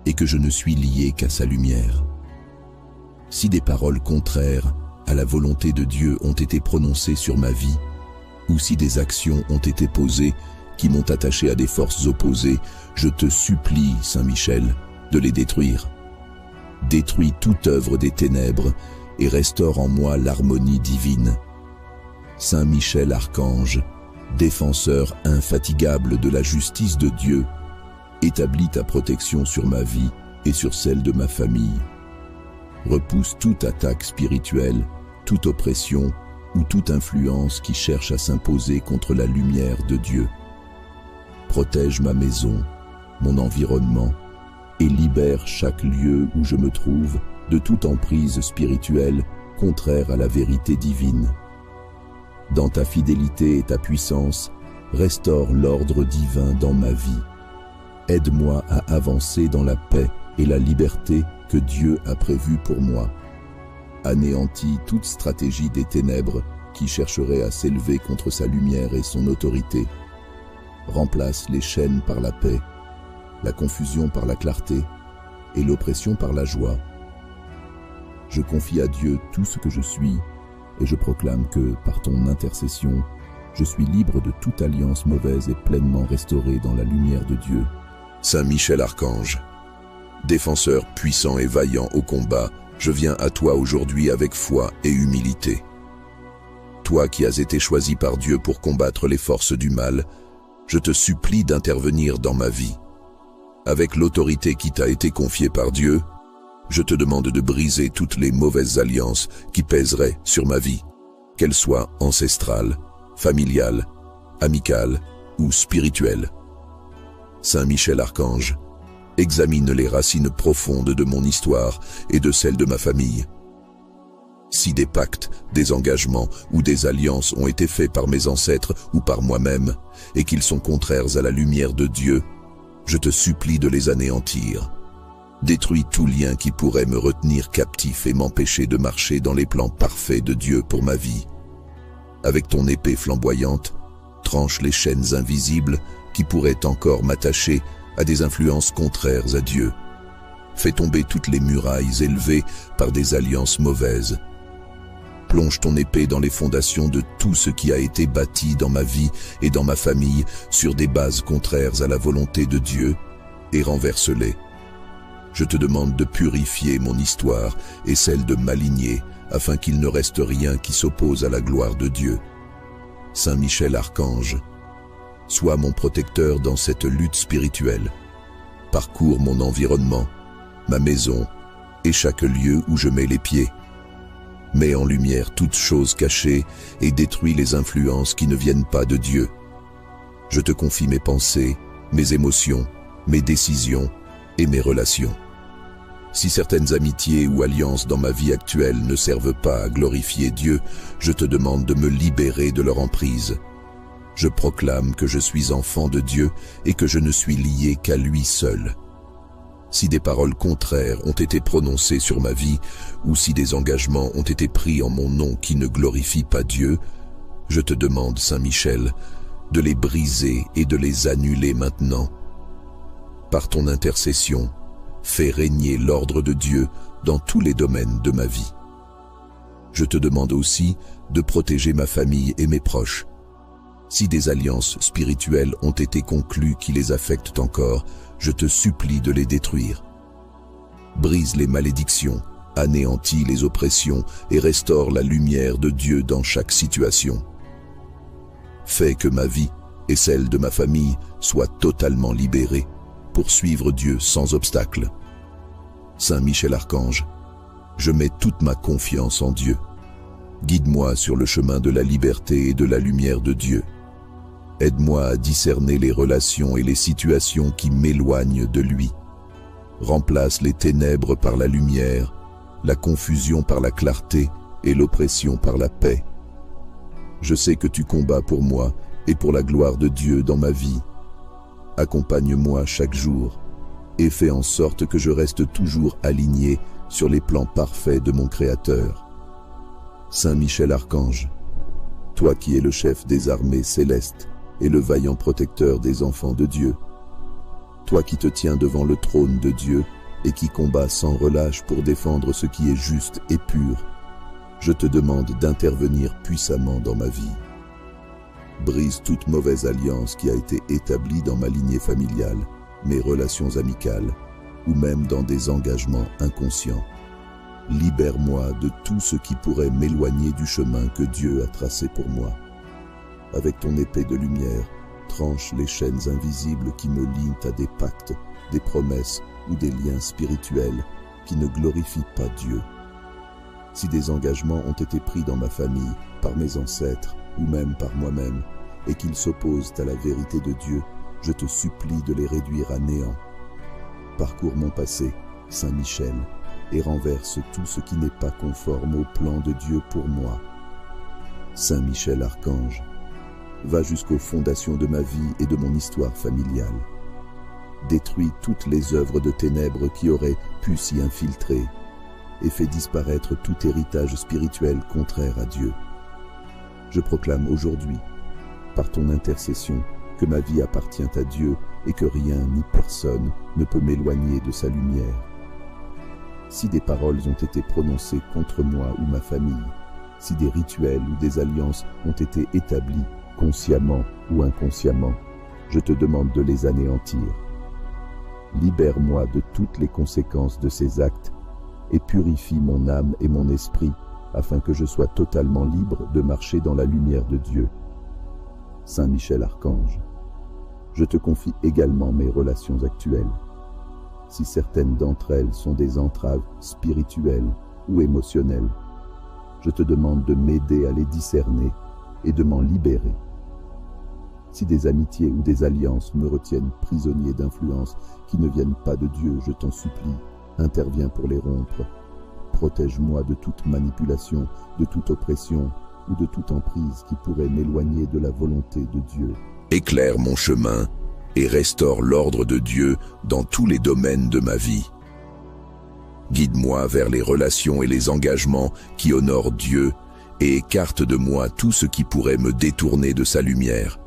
et que je ne suis lié qu'à sa lumière. Si des paroles contraires à la volonté de Dieu ont été prononcées sur ma vie, ou si des actions ont été posées qui m'ont attaché à des forces opposées, je te supplie, Saint Michel, de les détruire. Détruis toute œuvre des ténèbres et restaure en moi l'harmonie divine. Saint Michel Archange, défenseur infatigable de la justice de Dieu, établis ta protection sur ma vie et sur celle de ma famille. Repousse toute attaque spirituelle, toute oppression ou toute influence qui cherche à s'imposer contre la lumière de Dieu. Protège ma maison, mon environnement, et libère chaque lieu où je me trouve de toute emprise spirituelle contraire à la vérité divine. Dans ta fidélité et ta puissance, restaure l'ordre divin dans ma vie. Aide-moi à avancer dans la paix et la liberté que Dieu a prévue pour moi. Anéantis toute stratégie des ténèbres qui chercherait à s'élever contre sa lumière et son autorité. Remplace les chaînes par la paix, la confusion par la clarté et l'oppression par la joie. Je confie à Dieu tout ce que je suis et je proclame que, par ton intercession, je suis libre de toute alliance mauvaise et pleinement restauré dans la lumière de Dieu. Saint Michel Archange, défenseur puissant et vaillant au combat, je viens à toi aujourd'hui avec foi et humilité. Toi qui as été choisi par Dieu pour combattre les forces du mal, je te supplie d'intervenir dans ma vie. Avec l'autorité qui t'a été confiée par Dieu, je te demande de briser toutes les mauvaises alliances qui pèseraient sur ma vie, qu'elles soient ancestrales, familiales, amicales ou spirituelles. Saint Michel Archange, examine les racines profondes de mon histoire et de celle de ma famille. Si des pactes, des engagements ou des alliances ont été faits par mes ancêtres ou par moi-même et qu'ils sont contraires à la lumière de Dieu, je te supplie de les anéantir. Détruis tout lien qui pourrait me retenir captif et m'empêcher de marcher dans les plans parfaits de Dieu pour ma vie. Avec ton épée flamboyante, tranche les chaînes invisibles qui pourraient encore m'attacher à des influences contraires à Dieu. Fais tomber toutes les murailles élevées par des alliances mauvaises. Plonge ton épée dans les fondations de tout ce qui a été bâti dans ma vie et dans ma famille sur des bases contraires à la volonté de Dieu et renverse-les. Je te demande de purifier mon histoire et celle de ma lignée afin qu'il ne reste rien qui s'oppose à la gloire de Dieu. Saint Michel Archange, sois mon protecteur dans cette lutte spirituelle. Parcours mon environnement, ma maison et chaque lieu où je mets les pieds. Mets en lumière toutes choses cachées et détruis les influences qui ne viennent pas de Dieu. Je te confie mes pensées, mes émotions, mes décisions et mes relations. Si certaines amitiés ou alliances dans ma vie actuelle ne servent pas à glorifier Dieu, je te demande de me libérer de leur emprise. Je proclame que je suis enfant de Dieu et que je ne suis lié qu'à lui seul. Si des paroles contraires ont été prononcées sur ma vie, ou si des engagements ont été pris en mon nom qui ne glorifient pas Dieu, je te demande, Saint Michel, de les briser et de les annuler maintenant. Par ton intercession, fais régner l'ordre de Dieu dans tous les domaines de ma vie. Je te demande aussi de protéger ma famille et mes proches. Si des alliances spirituelles ont été conclues qui les affectent encore, je te supplie de les détruire. Brise les malédictions, anéantis les oppressions et restaure la lumière de Dieu dans chaque situation. Fais que ma vie et celle de ma famille soient totalement libérées pour suivre Dieu sans obstacle. Saint Michel Archange, je mets toute ma confiance en Dieu. Guide-moi sur le chemin de la liberté et de la lumière de Dieu. Aide-moi à discerner les relations et les situations qui m'éloignent de lui. Remplace les ténèbres par la lumière, la confusion par la clarté et l'oppression par la paix. Je sais que tu combats pour moi et pour la gloire de Dieu dans ma vie. Accompagne-moi chaque jour et fais en sorte que je reste toujours aligné sur les plans parfaits de mon Créateur. Saint Michel Archange, toi qui es le chef des armées célestes et le vaillant protecteur des enfants de Dieu, toi qui te tiens devant le trône de Dieu et qui combats sans relâche pour défendre ce qui est juste et pur, je te demande d'intervenir puissamment dans ma vie. Brise toute mauvaise alliance qui a été établie dans ma lignée familiale, mes relations amicales, ou même dans des engagements inconscients. Libère-moi de tout ce qui pourrait m'éloigner du chemin que Dieu a tracé pour moi. Avec ton épée de lumière, tranche les chaînes invisibles qui me lient à des pactes, des promesses ou des liens spirituels qui ne glorifient pas Dieu. Si des engagements ont été pris dans ma famille, par mes ancêtres ou même par moi-même, et qu'ils s'opposent à la vérité de Dieu, je te supplie de les réduire à néant. Parcours mon passé, Saint Michel, et renverse tout ce qui n'est pas conforme au plan de Dieu pour moi. Saint Michel Archange, va jusqu'aux fondations de ma vie et de mon histoire familiale. Détruis toutes les œuvres de ténèbres qui auraient pu s'y infiltrer et fais disparaître tout héritage spirituel contraire à Dieu. Je proclame aujourd'hui, par ton intercession, que ma vie appartient à Dieu et que rien ni personne ne peut m'éloigner de sa lumière. Si des paroles ont été prononcées contre moi ou ma famille, si des rituels ou des alliances ont été établis, consciemment ou inconsciemment, je te demande de les anéantir. Libère-moi de toutes les conséquences de ces actes et purifie mon âme et mon esprit afin que je sois totalement libre de marcher dans la lumière de Dieu. Saint Michel Archange, je te confie également mes relations actuelles. Si certaines d'entre elles sont des entraves spirituelles ou émotionnelles, je te demande de m'aider à les discerner et de m'en libérer. Si des amitiés ou des alliances me retiennent prisonnier d'influences qui ne viennent pas de Dieu, je t'en supplie, interviens pour les rompre. Protège-moi de toute manipulation, de toute oppression ou de toute emprise qui pourrait m'éloigner de la volonté de Dieu. Éclaire mon chemin et restaure l'ordre de Dieu dans tous les domaines de ma vie. Guide-moi vers les relations et les engagements qui honorent Dieu et écarte de moi tout ce qui pourrait me détourner de sa lumière.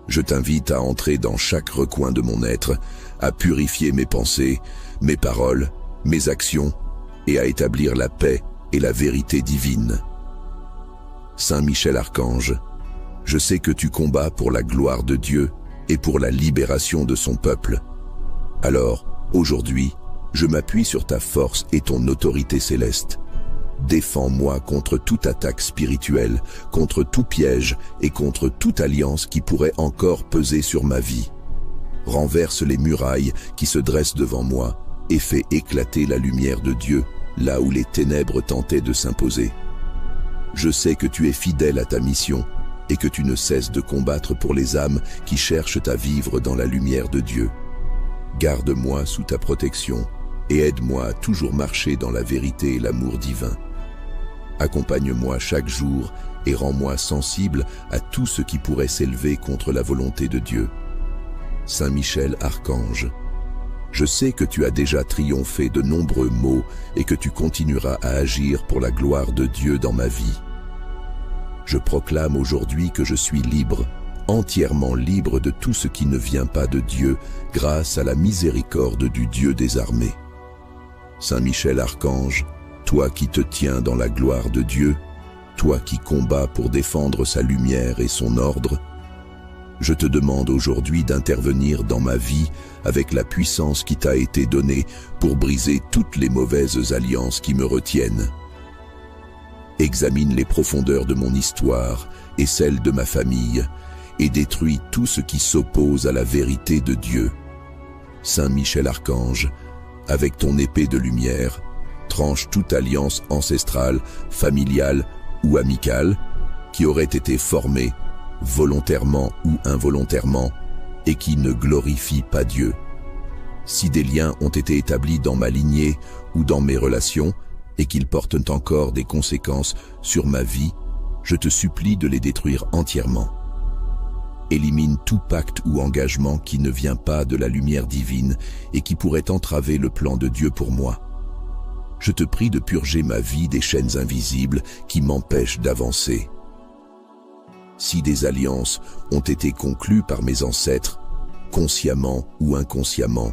Je t'invite à entrer dans chaque recoin de mon être, à purifier mes pensées, mes paroles, mes actions, et à établir la paix et la vérité divine. Saint Michel Archange, je sais que tu combats pour la gloire de Dieu et pour la libération de son peuple. Alors, aujourd'hui, je m'appuie sur ta force et ton autorité céleste. Défends-moi contre toute attaque spirituelle, contre tout piège et contre toute alliance qui pourrait encore peser sur ma vie. Renverse les murailles qui se dressent devant moi et fais éclater la lumière de Dieu là où les ténèbres tentaient de s'imposer. Je sais que tu es fidèle à ta mission et que tu ne cesses de combattre pour les âmes qui cherchent à vivre dans la lumière de Dieu. Garde-moi sous ta protection et aide-moi à toujours marcher dans la vérité et l'amour divin. Accompagne-moi chaque jour et rends-moi sensible à tout ce qui pourrait s'élever contre la volonté de Dieu. Saint Michel Archange, je sais que tu as déjà triomphé de nombreux maux et que tu continueras à agir pour la gloire de Dieu dans ma vie. Je proclame aujourd'hui que je suis libre, entièrement libre de tout ce qui ne vient pas de Dieu, grâce à la miséricorde du Dieu des armées. Saint Michel Archange, toi qui te tiens dans la gloire de Dieu, toi qui combats pour défendre sa lumière et son ordre, je te demande aujourd'hui d'intervenir dans ma vie avec la puissance qui t'a été donnée pour briser toutes les mauvaises alliances qui me retiennent. Examine les profondeurs de mon histoire et celles de ma famille et détruis tout ce qui s'oppose à la vérité de Dieu. Saint Michel Archange, avec ton épée de lumière, tranche toute alliance ancestrale, familiale ou amicale qui aurait été formée volontairement ou involontairement, et qui ne glorifie pas Dieu. Si des liens ont été établis dans ma lignée ou dans mes relations, et qu'ils portent encore des conséquences sur ma vie, je te supplie de les détruire entièrement. Élimine tout pacte ou engagement qui ne vient pas de la lumière divine et qui pourrait entraver le plan de Dieu pour moi. Je te prie de purger ma vie des chaînes invisibles qui m'empêchent d'avancer. Si des alliances ont été conclues par mes ancêtres, consciemment ou inconsciemment,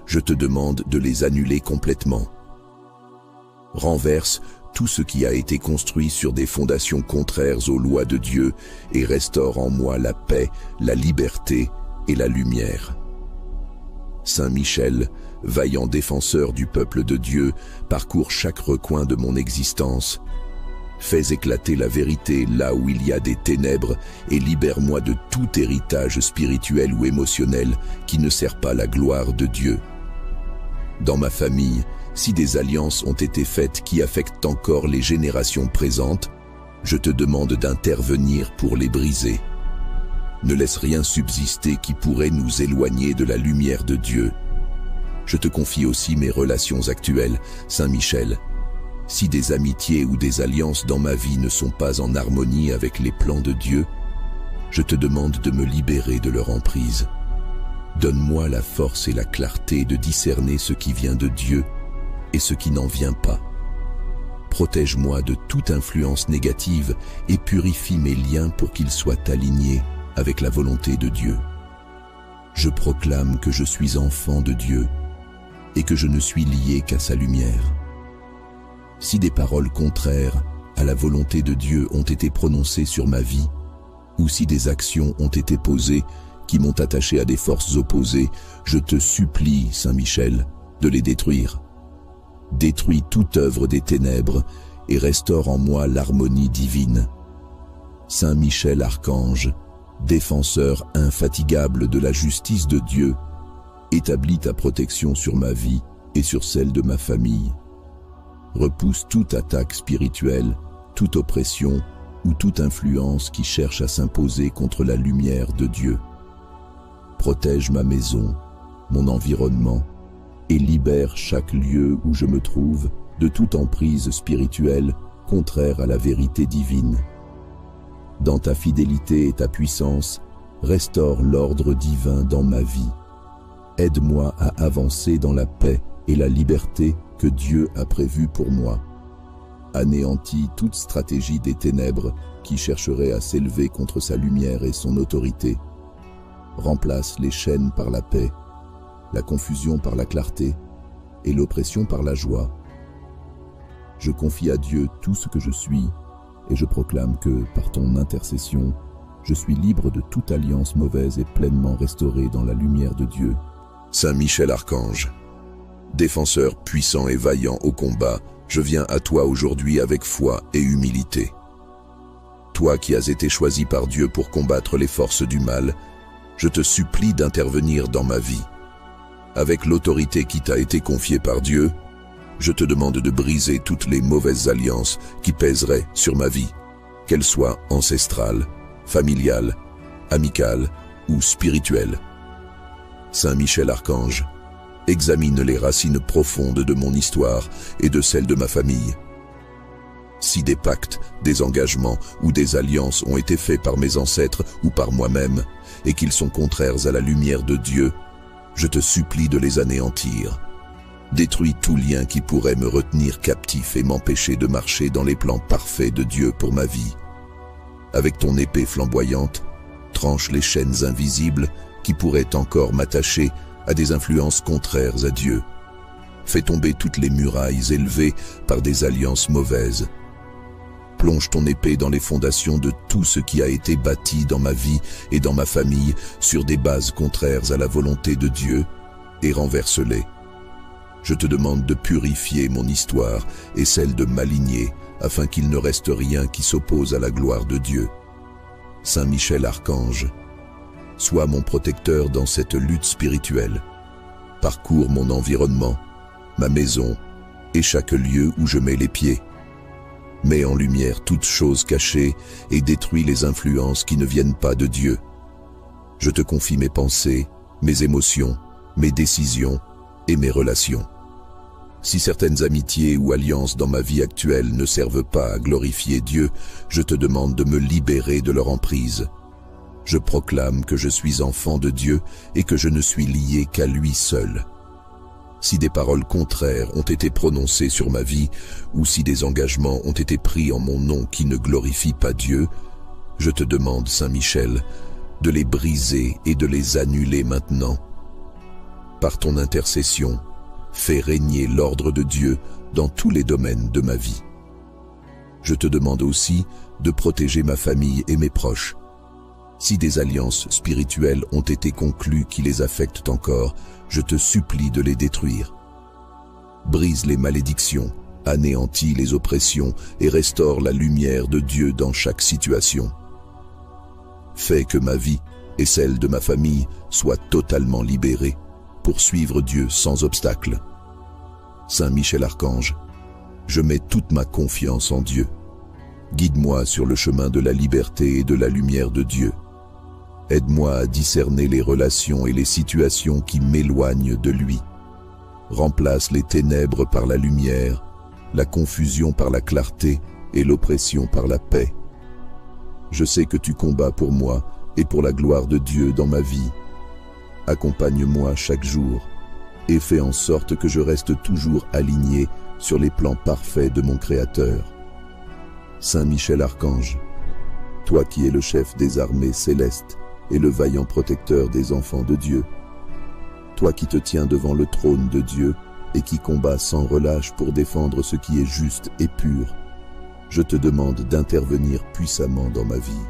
je te demande de les annuler complètement. Renverse tout ce qui a été construit sur des fondations contraires aux lois de Dieu et restaure en moi la paix, la liberté et la lumière. Saint Michel, vaillant défenseur du peuple de Dieu, parcours chaque recoin de mon existence. Fais éclater la vérité là où il y a des ténèbres et libère-moi de tout héritage spirituel ou émotionnel qui ne sert pas la gloire de Dieu. Dans ma famille, si des alliances ont été faites qui affectent encore les générations présentes, je te demande d'intervenir pour les briser. Ne laisse rien subsister qui pourrait nous éloigner de la lumière de Dieu. Je te confie aussi mes relations actuelles, Saint Michel. Si des amitiés ou des alliances dans ma vie ne sont pas en harmonie avec les plans de Dieu, je te demande de me libérer de leur emprise. Donne-moi la force et la clarté de discerner ce qui vient de Dieu et ce qui n'en vient pas. Protège-moi de toute influence négative et purifie mes liens pour qu'ils soient alignés avec la volonté de Dieu. Je proclame que je suis enfant de Dieu et que je ne suis lié qu'à sa lumière. Si des paroles contraires à la volonté de Dieu ont été prononcées sur ma vie, ou si des actions ont été posées qui m'ont attaché à des forces opposées, je te supplie, Saint Michel, de les détruire. Détruis toute œuvre des ténèbres et restaure en moi l'harmonie divine. Saint Michel Archange, défenseur infatigable de la justice de Dieu, établis ta protection sur ma vie et sur celle de ma famille. Repousse toute attaque spirituelle, toute oppression ou toute influence qui cherche à s'imposer contre la lumière de Dieu. Protège ma maison, mon environnement, et libère chaque lieu où je me trouve de toute emprise spirituelle contraire à la vérité divine. Dans ta fidélité et ta puissance, restaure l'ordre divin dans ma vie. Aide-moi à avancer dans la paix et la liberté que Dieu a prévue pour moi. Anéantis toute stratégie des ténèbres qui chercherait à s'élever contre sa lumière et son autorité. Remplace les chaînes par la paix, la confusion par la clarté et l'oppression par la joie. Je confie à Dieu tout ce que je suis et je proclame que, par ton intercession, je suis libre de toute alliance mauvaise et pleinement restauré dans la lumière de Dieu. Saint Michel Archange, défenseur puissant et vaillant au combat, je viens à toi aujourd'hui avec foi et humilité. Toi qui as été choisi par Dieu pour combattre les forces du mal, je te supplie d'intervenir dans ma vie. Avec l'autorité qui t'a été confiée par Dieu, je te demande de briser toutes les mauvaises alliances qui pèseraient sur ma vie, qu'elles soient ancestrales, familiales, amicales ou spirituelles. Saint Michel Archange, examine les racines profondes de mon histoire et de celle de ma famille. Si des pactes, des engagements ou des alliances ont été faits par mes ancêtres ou par moi-même et qu'ils sont contraires à la lumière de Dieu, je te supplie de les anéantir. Détruis tout lien qui pourrait me retenir captif et m'empêcher de marcher dans les plans parfaits de Dieu pour ma vie. Avec ton épée flamboyante, tranche les chaînes invisibles qui pourraient encore m'attacher à des influences contraires à Dieu. Fais tomber toutes les murailles élevées par des alliances mauvaises. Plonge ton épée dans les fondations de tout ce qui a été bâti dans ma vie et dans ma famille sur des bases contraires à la volonté de Dieu et renverse-les. Je te demande de purifier mon histoire et celle de ma lignée afin qu'il ne reste rien qui s'oppose à la gloire de Dieu. Saint Michel Archange, sois mon protecteur dans cette lutte spirituelle. Parcours mon environnement, ma maison et chaque lieu où je mets les pieds. Mets en lumière toutes choses cachées et détruis les influences qui ne viennent pas de Dieu. Je te confie mes pensées, mes émotions, mes décisions et mes relations. Si certaines amitiés ou alliances dans ma vie actuelle ne servent pas à glorifier Dieu, je te demande de me libérer de leur emprise. Je proclame que je suis enfant de Dieu et que je ne suis lié qu'à lui seul. Si des paroles contraires ont été prononcées sur ma vie, ou si des engagements ont été pris en mon nom qui ne glorifient pas Dieu, je te demande, Saint Michel, de les briser et de les annuler maintenant. Par ton intercession, fais régner l'ordre de Dieu dans tous les domaines de ma vie. Je te demande aussi de protéger ma famille et mes proches. Si des alliances spirituelles ont été conclues qui les affectent encore, je te supplie de les détruire. Brise les malédictions, anéantis les oppressions et restaure la lumière de Dieu dans chaque situation. Fais que ma vie et celle de ma famille soient totalement libérées pour suivre Dieu sans obstacle. Saint Michel Archange, je mets toute ma confiance en Dieu. Guide-moi sur le chemin de la liberté et de la lumière de Dieu. Aide-moi à discerner les relations et les situations qui m'éloignent de lui. Remplace les ténèbres par la lumière, la confusion par la clarté et l'oppression par la paix. Je sais que tu combats pour moi et pour la gloire de Dieu dans ma vie. Accompagne-moi chaque jour et fais en sorte que je reste toujours aligné sur les plans parfaits de mon Créateur. Saint Michel Archange, toi qui es le chef des armées célestes et le vaillant protecteur des enfants de Dieu, toi qui te tiens devant le trône de Dieu et qui combats sans relâche pour défendre ce qui est juste et pur, je te demande d'intervenir puissamment dans ma vie.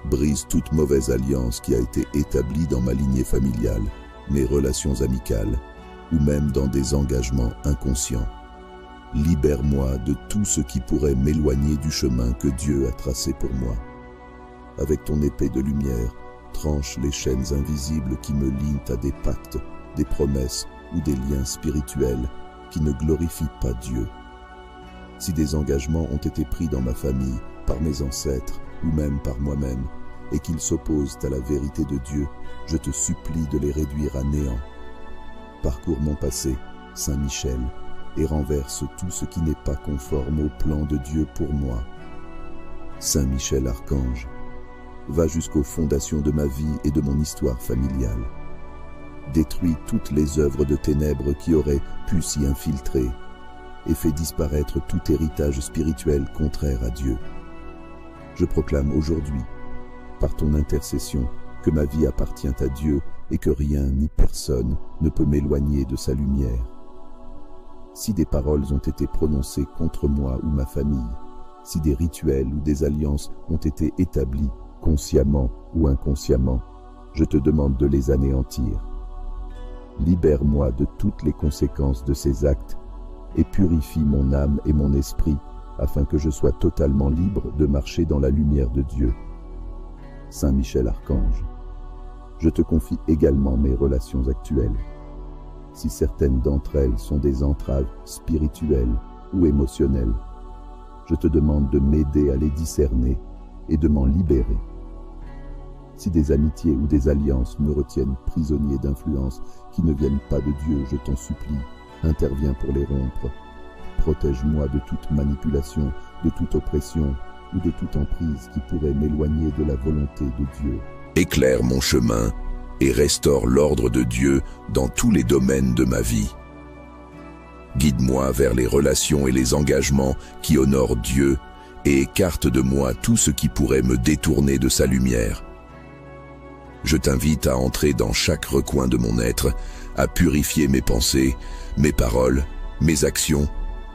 Brise toute mauvaise alliance qui a été établie dans ma lignée familiale, mes relations amicales, ou même dans des engagements inconscients. Libère-moi de tout ce qui pourrait m'éloigner du chemin que Dieu a tracé pour moi. Avec ton épée de lumière, tranche les chaînes invisibles qui me lient à des pactes, des promesses ou des liens spirituels qui ne glorifient pas Dieu. Si des engagements ont été pris dans ma famille, par mes ancêtres ou même par moi-même, et qu'ils s'opposent à la vérité de Dieu, je te supplie de les réduire à néant. Parcours mon passé, Saint Michel, et renverse tout ce qui n'est pas conforme au plan de Dieu pour moi. Saint Michel Archange, va jusqu'aux fondations de ma vie et de mon histoire familiale. Détruis toutes les œuvres de ténèbres qui auraient pu s'y infiltrer et fais disparaître tout héritage spirituel contraire à Dieu. Je proclame aujourd'hui, par ton intercession, que ma vie appartient à Dieu et que rien ni personne ne peut m'éloigner de sa lumière. Si des paroles ont été prononcées contre moi ou ma famille, si des rituels ou des alliances ont été établis, consciemment ou inconsciemment, je te demande de les anéantir. Libère-moi de toutes les conséquences de ces actes et purifie mon âme et mon esprit afin que je sois totalement libre de marcher dans la lumière de Dieu. Saint Michel Archange, je te confie également mes relations actuelles. Si certaines d'entre elles sont des entraves spirituelles ou émotionnelles, je te demande de m'aider à les discerner et de m'en libérer. Si des amitiés ou des alliances me retiennent prisonnier d'influences qui ne viennent pas de Dieu, je t'en supplie, interviens pour les rompre. Protège-moi de toute manipulation, de toute oppression ou de toute emprise qui pourrait m'éloigner de la volonté de Dieu. Éclaire mon chemin et restaure l'ordre de Dieu dans tous les domaines de ma vie. Guide-moi vers les relations et les engagements qui honorent Dieu et écarte de moi tout ce qui pourrait me détourner de sa lumière. Je t'invite à entrer dans chaque recoin de mon être, à purifier mes pensées, mes paroles, mes actions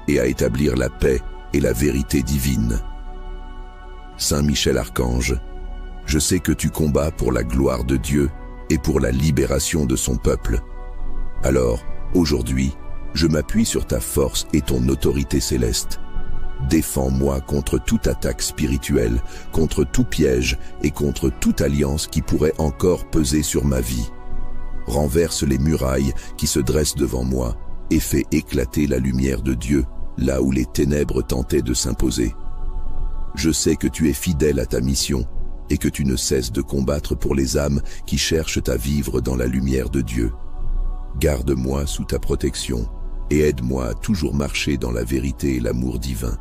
et à établir la paix et la vérité divine. Saint Michel Archange, je sais que tu combats pour la gloire de Dieu et pour la libération de son peuple. Alors, aujourd'hui, je m'appuie sur ta force et ton autorité céleste. Défends-moi contre toute attaque spirituelle, contre tout piège et contre toute alliance qui pourrait encore peser sur ma vie. Renverse les murailles qui se dressent devant moi et fais éclater la lumière de Dieu là où les ténèbres tentaient de s'imposer. Je sais que tu es fidèle à ta mission et que tu ne cesses de combattre pour les âmes qui cherchent à vivre dans la lumière de Dieu. Garde-moi sous ta protection et aide-moi à toujours marcher dans la vérité et l'amour divin.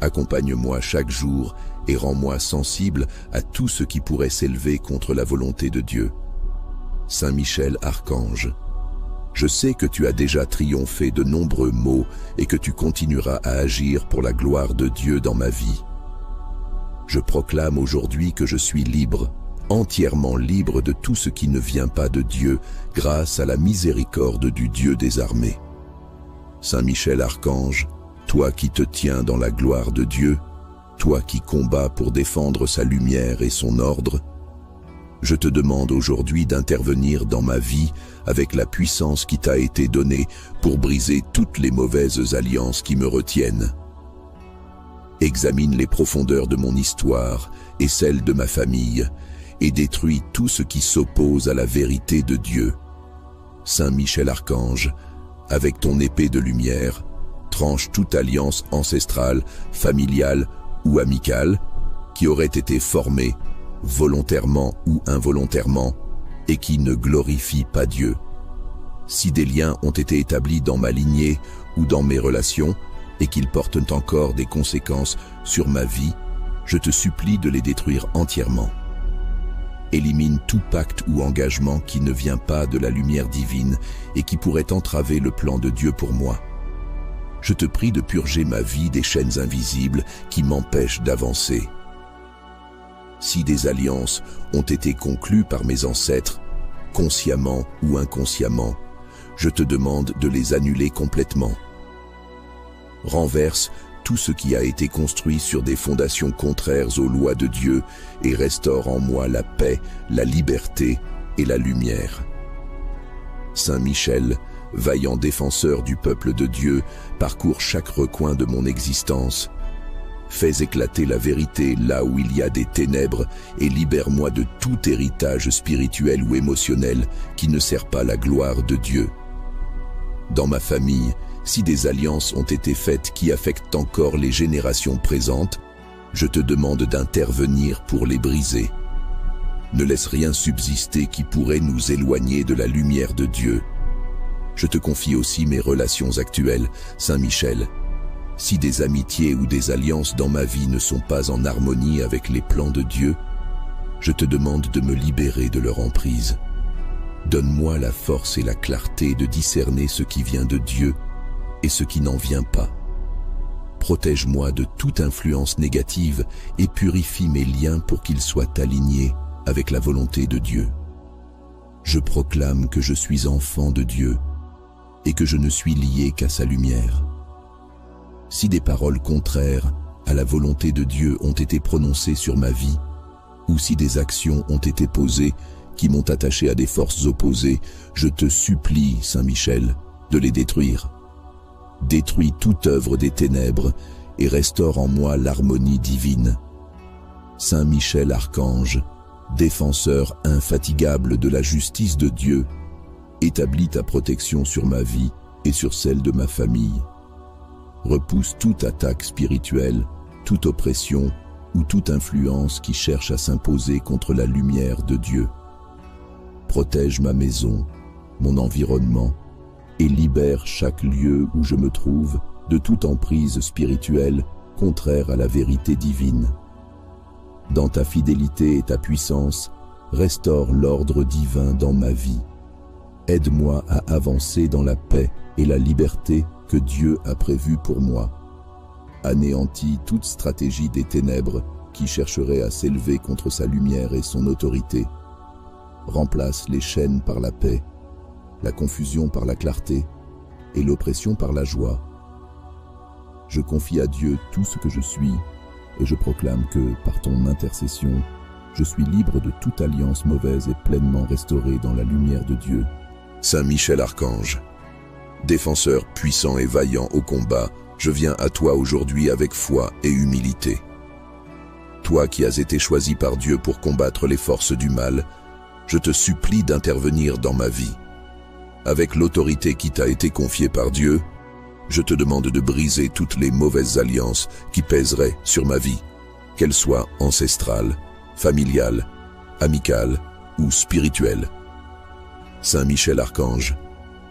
Accompagne-moi chaque jour et rends-moi sensible à tout ce qui pourrait s'élever contre la volonté de Dieu. Saint Michel Archange, je sais que tu as déjà triomphé de nombreux maux et que tu continueras à agir pour la gloire de Dieu dans ma vie. Je proclame aujourd'hui que je suis libre, entièrement libre de tout ce qui ne vient pas de Dieu, grâce à la miséricorde du Dieu des armées. Saint Michel Archange, toi qui te tiens dans la gloire de Dieu, toi qui combats pour défendre sa lumière et son ordre, je te demande aujourd'hui d'intervenir dans ma vie avec la puissance qui t'a été donnée pour briser toutes les mauvaises alliances qui me retiennent. Examine les profondeurs de mon histoire et celles de ma famille et détruis tout ce qui s'oppose à la vérité de Dieu. Saint Michel Archange, avec ton épée de lumière, tranche toute alliance ancestrale, familiale ou amicale qui aurait été formée, volontairement ou involontairement, et qui ne glorifie pas Dieu. Si des liens ont été établis dans ma lignée ou dans mes relations, et qu'ils portent encore des conséquences sur ma vie, je te supplie de les détruire entièrement. Élimine tout pacte ou engagement qui ne vient pas de la lumière divine et qui pourrait entraver le plan de Dieu pour moi. Je te prie de purger ma vie des chaînes invisibles qui m'empêchent d'avancer. Si des alliances ont été conclues par mes ancêtres, consciemment ou inconsciemment, je te demande de les annuler complètement. Renverse tout ce qui a été construit sur des fondations contraires aux lois de Dieu et restaure en moi la paix, la liberté et la lumière. Saint Michel, vaillant défenseur du peuple de Dieu, parcours chaque recoin de mon existence. Fais éclater la vérité là où il y a des ténèbres et libère-moi de tout héritage spirituel ou émotionnel qui ne sert pas la gloire de Dieu. Dans ma famille, si des alliances ont été faites qui affectent encore les générations présentes, je te demande d'intervenir pour les briser. Ne laisse rien subsister qui pourrait nous éloigner de la lumière de Dieu. Je te confie aussi mes relations actuelles, Saint Michel. Si des amitiés ou des alliances dans ma vie ne sont pas en harmonie avec les plans de Dieu, je te demande de me libérer de leur emprise. Donne-moi la force et la clarté de discerner ce qui vient de Dieu et ce qui n'en vient pas. Protège-moi de toute influence négative et purifie mes liens pour qu'ils soient alignés avec la volonté de Dieu. Je proclame que je suis enfant de Dieu et que je ne suis lié qu'à sa lumière. Si des paroles contraires à la volonté de Dieu ont été prononcées sur ma vie, ou si des actions ont été posées qui m'ont attaché à des forces opposées, je te supplie, Saint Michel, de les détruire. Détruis toute œuvre des ténèbres et restaure en moi l'harmonie divine. Saint Michel Archange, défenseur infatigable de la justice de Dieu, établis ta protection sur ma vie et sur celle de ma famille. Repousse toute attaque spirituelle, toute oppression ou toute influence qui cherche à s'imposer contre la lumière de Dieu. Protège ma maison, mon environnement, et libère chaque lieu où je me trouve de toute emprise spirituelle contraire à la vérité divine. Dans ta fidélité et ta puissance, restaure l'ordre divin dans ma vie. Aide-moi à avancer dans la paix et la liberté que Dieu a prévue pour moi. Anéantis toute stratégie des ténèbres qui chercherait à s'élever contre sa lumière et son autorité. Remplace les chaînes par la paix, la confusion par la clarté et l'oppression par la joie. Je confie à Dieu tout ce que je suis et je proclame que, par ton intercession, je suis libre de toute alliance mauvaise et pleinement restauré dans la lumière de Dieu. Saint Michel Archange, défenseur puissant et vaillant au combat, je viens à toi aujourd'hui avec foi et humilité. Toi qui as été choisi par Dieu pour combattre les forces du mal, je te supplie d'intervenir dans ma vie. Avec l'autorité qui t'a été confiée par Dieu, je te demande de briser toutes les mauvaises alliances qui pèseraient sur ma vie, qu'elles soient ancestrales, familiales, amicales ou spirituelles. Saint Michel Archange,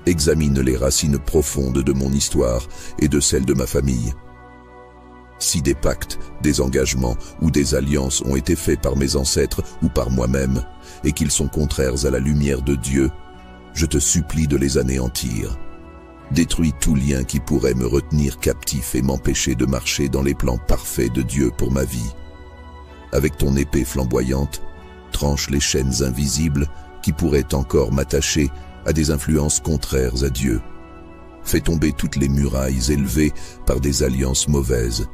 examine les racines profondes de mon histoire et de celle de ma famille. Si des pactes, des engagements ou des alliances ont été faits par mes ancêtres ou par moi-même, et qu'ils sont contraires à la lumière de Dieu, je te supplie de les anéantir. Détruis tout lien qui pourrait me retenir captif et m'empêcher de marcher dans les plans parfaits de Dieu pour ma vie. Avec ton épée flamboyante, tranche les chaînes invisibles qui pourraient encore m'attacher à des influences contraires à Dieu. Fais tomber toutes les murailles élevées par des alliances mauvaises.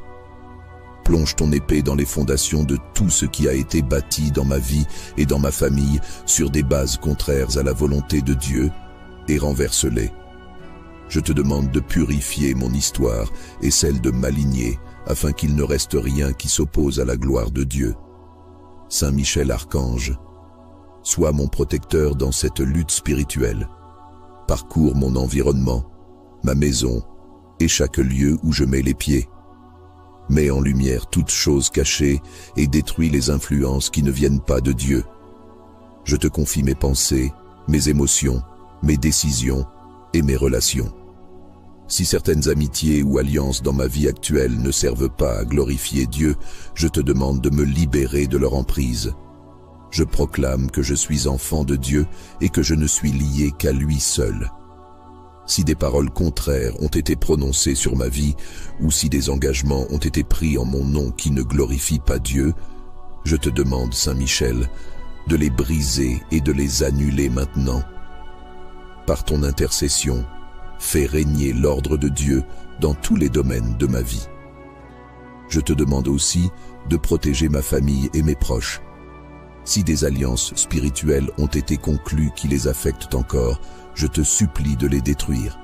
Plonge ton épée dans les fondations de tout ce qui a été bâti dans ma vie et dans ma famille sur des bases contraires à la volonté de Dieu et renverse-les. Je te demande de purifier mon histoire et celle de ma lignée afin qu'il ne reste rien qui s'oppose à la gloire de Dieu. Saint Michel Archange, sois mon protecteur dans cette lutte spirituelle. Parcours mon environnement, ma maison et chaque lieu où je mets les pieds. Mets en lumière toutes choses cachées et détruis les influences qui ne viennent pas de Dieu. Je te confie mes pensées, mes émotions, mes décisions et mes relations. Si certaines amitiés ou alliances dans ma vie actuelle ne servent pas à glorifier Dieu, je te demande de me libérer de leur emprise. Je proclame que je suis enfant de Dieu et que je ne suis lié qu'à lui seul. Si des paroles contraires ont été prononcées sur ma vie, ou si des engagements ont été pris en mon nom qui ne glorifient pas Dieu, je te demande, Saint Michel, de les briser et de les annuler maintenant. Par ton intercession, fais régner l'ordre de Dieu dans tous les domaines de ma vie. Je te demande aussi de protéger ma famille et mes proches. Si des alliances spirituelles ont été conclues qui les affectent encore, je te supplie de les détruire.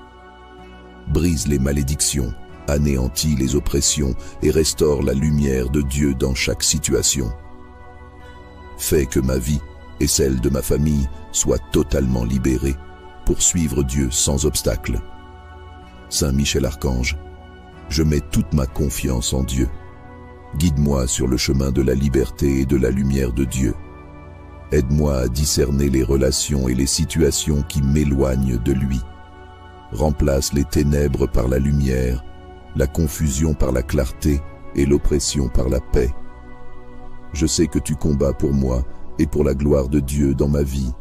Brise les malédictions, anéantis les oppressions et restaure la lumière de Dieu dans chaque situation. Fais que ma vie et celle de ma famille soient totalement libérées pour suivre Dieu sans obstacle. Saint Michel Archange, je mets toute ma confiance en Dieu. Guide-moi sur le chemin de la liberté et de la lumière de Dieu. Aide-moi à discerner les relations et les situations qui m'éloignent de lui. Remplace les ténèbres par la lumière, la confusion par la clarté et l'oppression par la paix. Je sais que tu combats pour moi et pour la gloire de Dieu dans ma vie.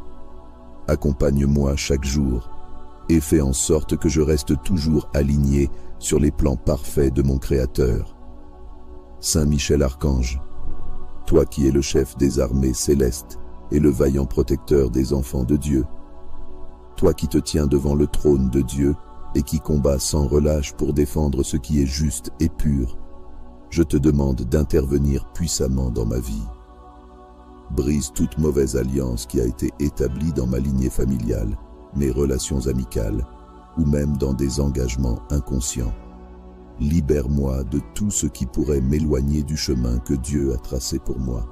Accompagne-moi chaque jour et fais en sorte que je reste toujours aligné sur les plans parfaits de mon Créateur. Saint Michel Archange, toi qui es le chef des armées célestes, et le vaillant protecteur des enfants de Dieu. Toi qui te tiens devant le trône de Dieu et qui combats sans relâche pour défendre ce qui est juste et pur, je te demande d'intervenir puissamment dans ma vie. Brise toute mauvaise alliance qui a été établie dans ma lignée familiale, mes relations amicales, ou même dans des engagements inconscients. Libère-moi de tout ce qui pourrait m'éloigner du chemin que Dieu a tracé pour moi.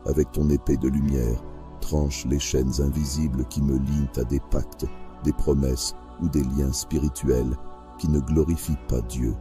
Avec ton épée de lumière, tranche les chaînes invisibles qui me lient à des pactes, des promesses ou des liens spirituels qui ne glorifient pas Dieu.